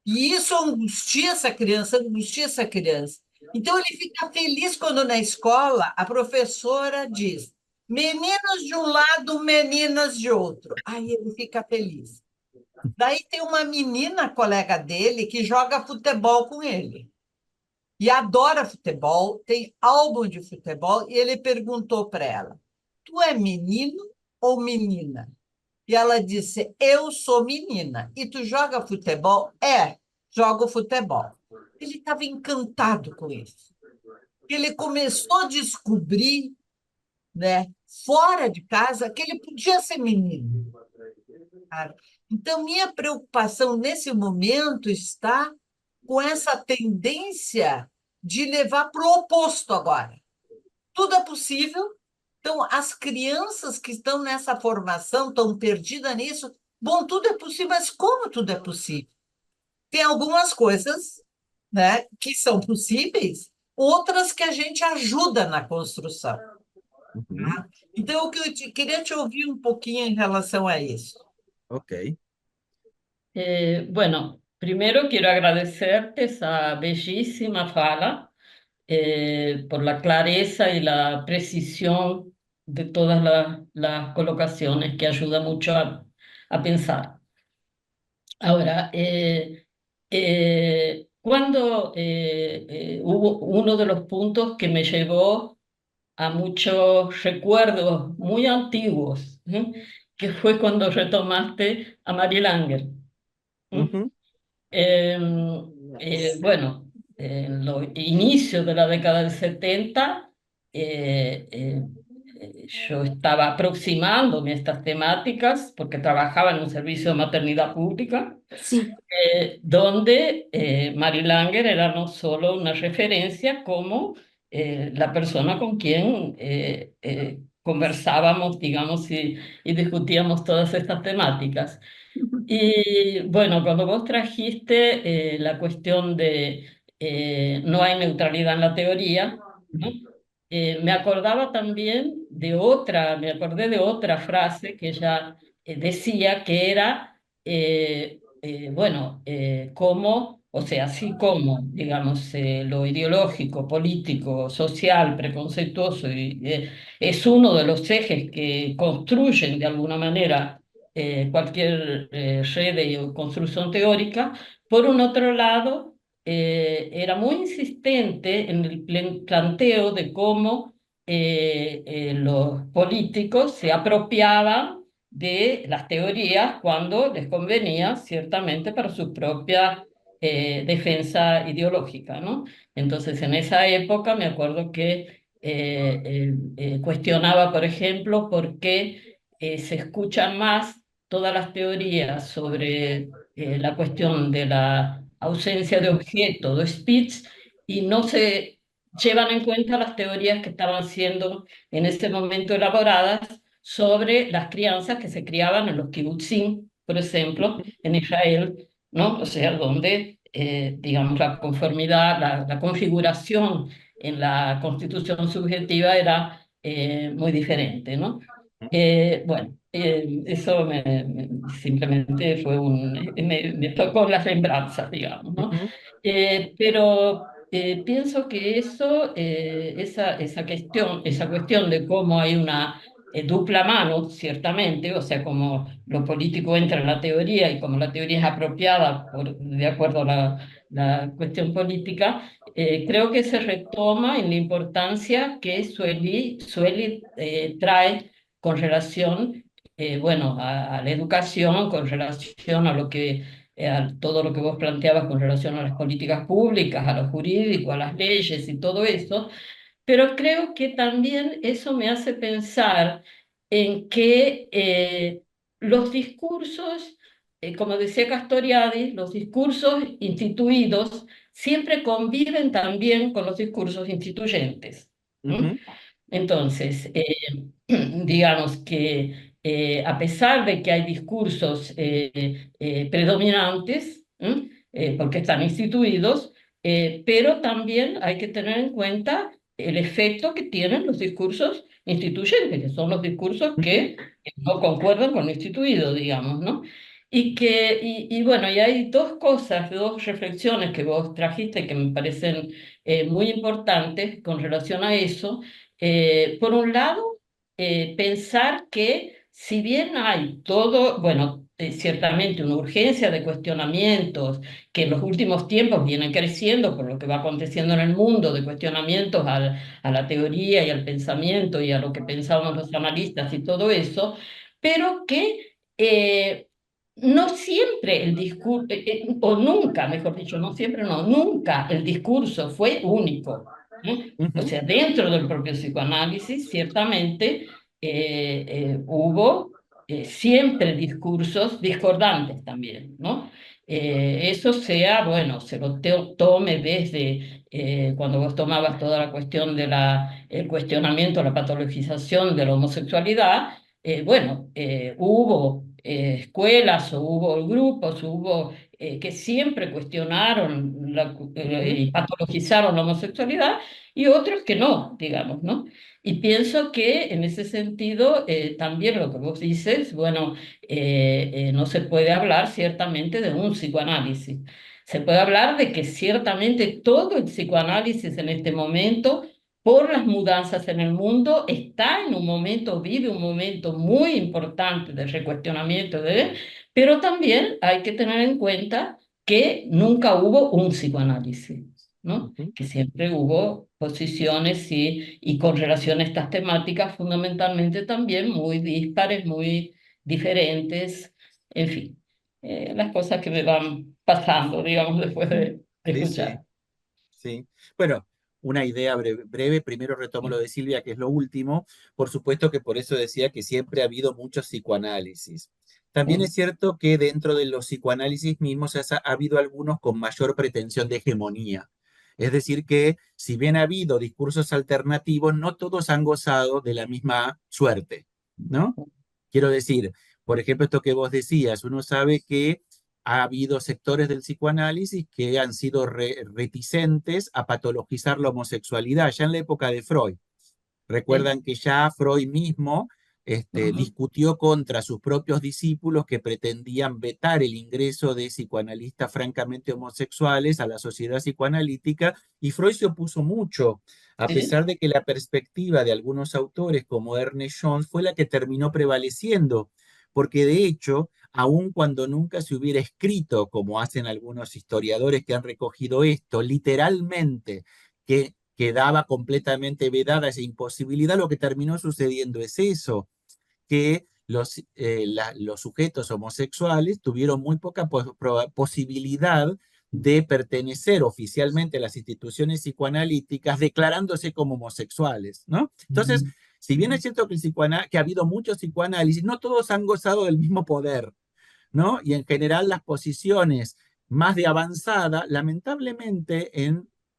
E isso angustia essa criança, angustia essa criança. Então, ele fica feliz quando na escola a professora diz: meninos de um lado, meninas de outro. Aí ele fica feliz. Daí tem uma menina, colega dele, que joga futebol com ele. E adora futebol, tem álbum de futebol, e ele perguntou para ela: tu é menino ou menina? E ela disse: eu sou menina. E tu joga futebol? É, jogo futebol. Ele estava encantado com isso. Ele começou a descobrir, né, fora de casa, que ele podia ser menino. Cara. Então, minha preocupação nesse momento está com essa tendência de levar para o oposto agora. Tudo é possível. Então, as crianças que estão nessa formação, estão perdidas nisso, bom, tudo é possível, mas como tudo é possível? Tem algumas coisas, né, que são possíveis, outras que a gente ajuda na construção. Tá? Então, o que eu queria te ouvir um pouquinho em relação a isso. ok. Bueno, primero quiero agradecerte esa bellísima fala por la clareza y la precisión de todas las colocaciones que ayuda mucho a pensar. Ahora, cuando hubo uno de los puntos que me llevó a muchos recuerdos muy antiguos, que fue cuando retomaste a Mary Langer. Ujú. Bueno, en los inicios de la década del 70, yo estaba aproximándome a estas temáticas porque trabajaba en un servicio de maternidad pública, Sim, donde Mary Langer era no solo una referencia como la persona con quien conversábamos, digamos, y discutíamos todas estas temáticas. Y bueno, cuando vos trajiste la cuestión de no hay neutralidad en la teoría, ¿no? Me acordaba también me acordé de otra frase que ella decía que era bueno, cómo, o sea, así como, digamos, lo ideológico, político, social, preconceituoso, es uno de los ejes que construyen de alguna manera cualquier red o construcción teórica. Por un otro lado, era muy insistente en el planteo de cómo los políticos se apropiaban de las teorías cuando les convenía, ciertamente para su propia defensa ideológica, ¿no? Entonces, en esa época me acuerdo que cuestionaba, por ejemplo, por qué se escuchan más todas las teorías sobre la cuestión de la ausencia de objeto, de speech, y no se llevan en cuenta las teorías que estaban siendo en ese momento elaboradas sobre las crianzas que se criaban en los kibutzim, por ejemplo, en Israel, ¿no? O sea, donde, digamos, la conformidad, la configuración en la constitución subjetiva era muy diferente, ¿no? Bueno, eso simplemente fue me tocó las lembranzas, digamos, ¿no? Ujú. Pero pienso que esa cuestión de cómo hay una dupla mano, ciertamente, o sea, como lo político entra en la teoría y como la teoría es apropiada de acuerdo a la cuestión política, creo que se retoma en la importancia que Sueli trae con relación, bueno, a la educación, con relación a lo que a todo lo que vos planteabas con relación a las políticas públicas, a lo jurídico, a las leyes y todo eso, pero creo que también eso me hace pensar en que los discursos, como decía Castoriadis, los discursos instituidos siempre conviven también con los discursos instituyentes. ¿M? Ujú. Entonces, digamos que a pesar de que hay discursos predominantes, porque están instituidos, pero también hay que tener en cuenta el efecto que tienen los discursos instituyentes, que son los discursos que no concuerdan con lo instituido, digamos, ¿no? Y bueno, y hay dos cosas, dos reflexiones que vos trajiste que me parecen muy importantes con relación a eso. Por un lado, pensar que si bien hay todo, bueno, ciertamente una urgencia de cuestionamientos que en los últimos tiempos vienen creciendo por lo que va aconteciendo en el mundo, de cuestionamientos a la teoría y al pensamiento y a lo que pensábamos los analistas y todo eso, pero que no siempre el discurso, o nunca, mejor dicho, no siempre, no, nunca el discurso fue único, ¿no? O Ujú. sea, dentro del propio psicoanálisis, ciertamente hubo siempre discursos discordantes también, ¿no? Eso sea, bueno, se lo tome desde cuando vos tomabas toda la cuestión de el cuestionamiento, la patologización de la homosexualidad, bueno, hubo escuelas o hubo grupos, hubo que siempre cuestionaron Ujú. y patologizaron la homosexualidad y otros que no, digamos, ¿no? Y pienso que en ese sentido también lo que vos dices, bueno, no se puede hablar ciertamente de un psicoanálisis. Se puede hablar de que ciertamente todo el psicoanálisis en este momento, por las mudanzas en el mundo, está en un momento, vive un momento muy importante de recuestionamiento, pero también hay que tener en cuenta que nunca hubo un psicoanálisis, ¿no? Ujú. Que siempre hubo posiciones y con relación a estas temáticas fundamentalmente también muy dispares, muy diferentes, en fin, las cosas que me van pasando, digamos, después de Sí, sí, escuchar. sí. Bueno, una idea breve. Primero retomo lo de Silvia, que es lo último. Por supuesto que por eso decía que siempre ha habido mucho psicoanálisis. También es Sí, cierto que dentro de los psicoanálisis mismos ha habido algunos con mayor pretensión de hegemonía. Es decir, que si bien ha habido discursos alternativos, no todos han gozado de la misma suerte, ¿no? Quiero decir, por ejemplo, esto que vos decías, uno sabe que ha habido sectores del psicoanálisis que han sido reticentes a patologizar la homosexualidad, ya en la época de Freud. sí, Recuerdan que ya Freud mismo discutió contra sus propios discípulos que pretendían vetar el ingreso de psicoanalistas francamente homosexuales a la sociedad psicoanalítica, y Freud se opuso mucho, a Sí, pesar de que la perspectiva de algunos autores como Ernest Jones fue la que terminó prevaleciendo, porque de hecho, aun cuando nunca se hubiera escrito, como hacen algunos historiadores que han recogido esto, literalmente, que quedaba completamente vedada esa imposibilidad, lo que terminó sucediendo es eso, que los sujetos homosexuales tuvieron muy poca posibilidad de pertenecer oficialmente a las instituciones psicoanalíticas declarándose como homosexuales, ¿no? Entonces, si bien es cierto que ha habido muchos psicoanálisis, no todos han gozado del mismo poder, ¿no? Y en general las posiciones más de avanzada, lamentablemente,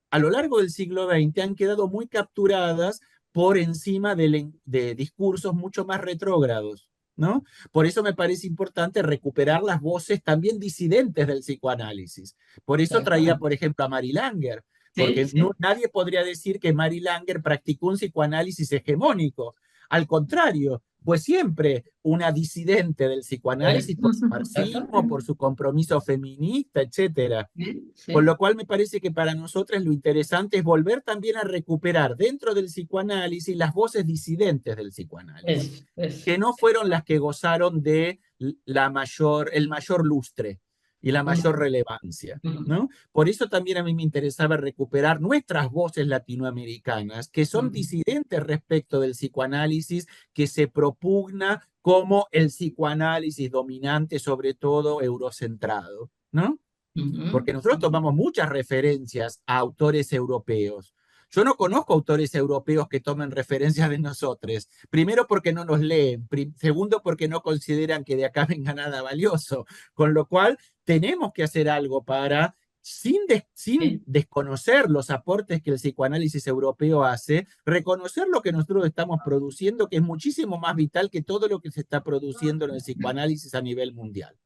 a lo largo del siglo XX han quedado muy capturadas por encima de discursos mucho más retrógrados, ¿no? Por eso me parece importante recuperar las voces también disidentes del psicoanálisis. Por eso tal traía, cual. por ejemplo, a Mary Langer, Sí, porque sí, nadie podría decir que Mary Langer practicó un psicoanálisis hegemónico. Al contrario, pues siempre una disidente del psicoanálisis por su marxismo, por exactamente. su compromiso feminista, etcétera. Sí, Con sí, lo cual me parece que para nosotros lo interesante es volver también a recuperar dentro del psicoanálisis las voces disidentes del psicoanálisis, es. que no fueron las que gozaron de el mayor lustre y la mayor Ujú, relevancia, ujú, ¿no? Por eso también a mí me interesaba recuperar nuestras voces latinoamericanas, que son ujú, disidentes respecto del psicoanálisis que se propugna como el psicoanálisis dominante, sobre todo eurocentrado, ¿no? ujú, Porque nosotros tomamos muchas referencias a autores europeos. Yo no conozco autores europeos que tomen referencias de nosotros. Primero porque no nos leen, segundo porque no consideran que de acá venga nada valioso. Con lo cual tenemos que hacer algo para, sin sí, desconocer los aportes que el psicoanálisis europeo hace, reconocer lo que nosotros estamos produciendo, que es muchísimo más vital que todo lo que se está produciendo en el psicoanálisis a nivel mundial,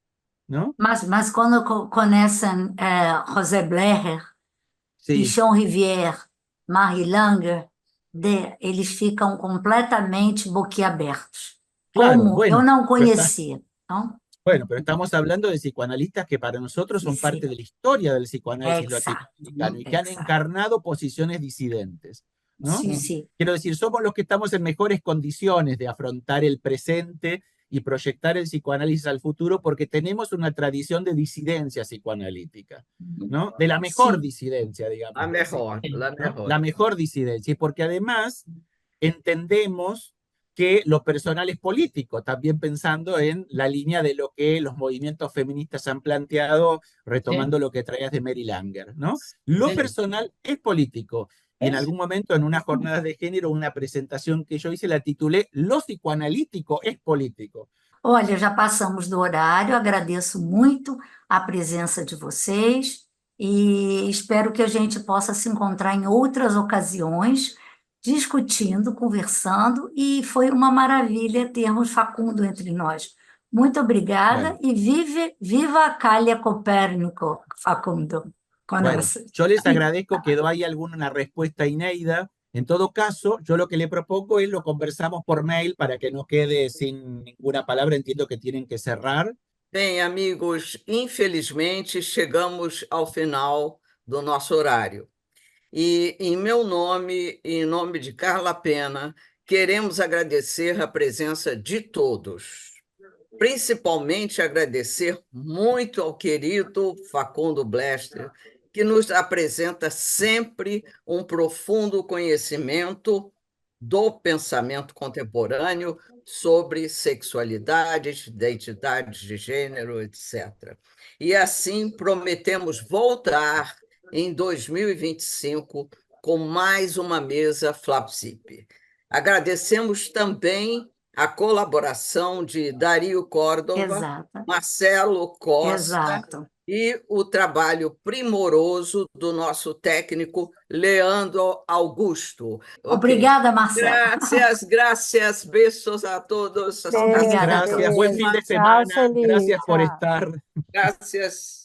¿no? Mas quando conhecem José Blecher e Sí, Jean Rivière, Marie Langer, eles ficam completamente boquiabertos. claro, Como eu bueno, não pero está, conhecia. Então, bueno, pero estamos hablando de psicoanalistas que para nosotros sim, son parte sim, de la historia del psicoanálisis exato, latinoamericano y que han exato. encarnado posiciones disidentes, ¿no? Sim, ujú, sim, Quiero decir, somos los que estamos en mejores condiciones de afrontar el presente y proyectar el psicoanálisis al futuro porque tenemos una tradición de disidencia psicoanalítica, ujú, ¿no? De la mejor sim. disidencia, La digámoslo así, mejor, sí, la ¿no? mejor. La mejor disidencia. Y porque además entendemos que lo personal es político, también pensando en la línea de lo que los movimientos feministas han planteado, sí, retomando lo que traías de Mary Langer, ¿no? Lo sí, personal es político. Y en es. algún momento, en unas jornadas de género, una presentación que yo hice, la titulé Lo psicoanalítico es político. Olha, já passamos do horário, agradeço muito a presença de vocês e espero que a gente possa se encontrar em outras ocasiões, discutindo, conversando, e foi uma maravilha termos Facundo entre nós. Muito obrigada Bueno, e viva a Cália Copérnico, Facundo, Bueno, conosco. yo les agradezco, quedó ahí alguna respuesta inédita. En todo caso, yo lo que le propongo es lo conversamos por mail para que no quede sin ninguna palabra. Entiendo que tienen que cerrar. Bem, amigos, infelizmente chegamos ao final do nosso horário. E, em meu nome e em nome de Carla Pena, queremos agradecer a presença de todos. Principalmente agradecer muito ao querido Facundo Blester, que nos apresenta sempre um profundo conhecimento do pensamento contemporâneo sobre sexualidades, identidades de gênero, etc. E assim prometemos voltar em 2025 com mais uma mesa Flapsip. Agradecemos também a colaboração de Dario Córdova, Exato, Marcelo Costa exato. e o trabalho primoroso do nosso técnico Leandro Augusto. Ok. Obrigada, Marcelo. Gracias, gracias, besos a todos. Hasta Obrigada a la todos. Gracias, buen fin próxima. de Chao, semana. Celi. Gracias por Chao. estar. Gracias.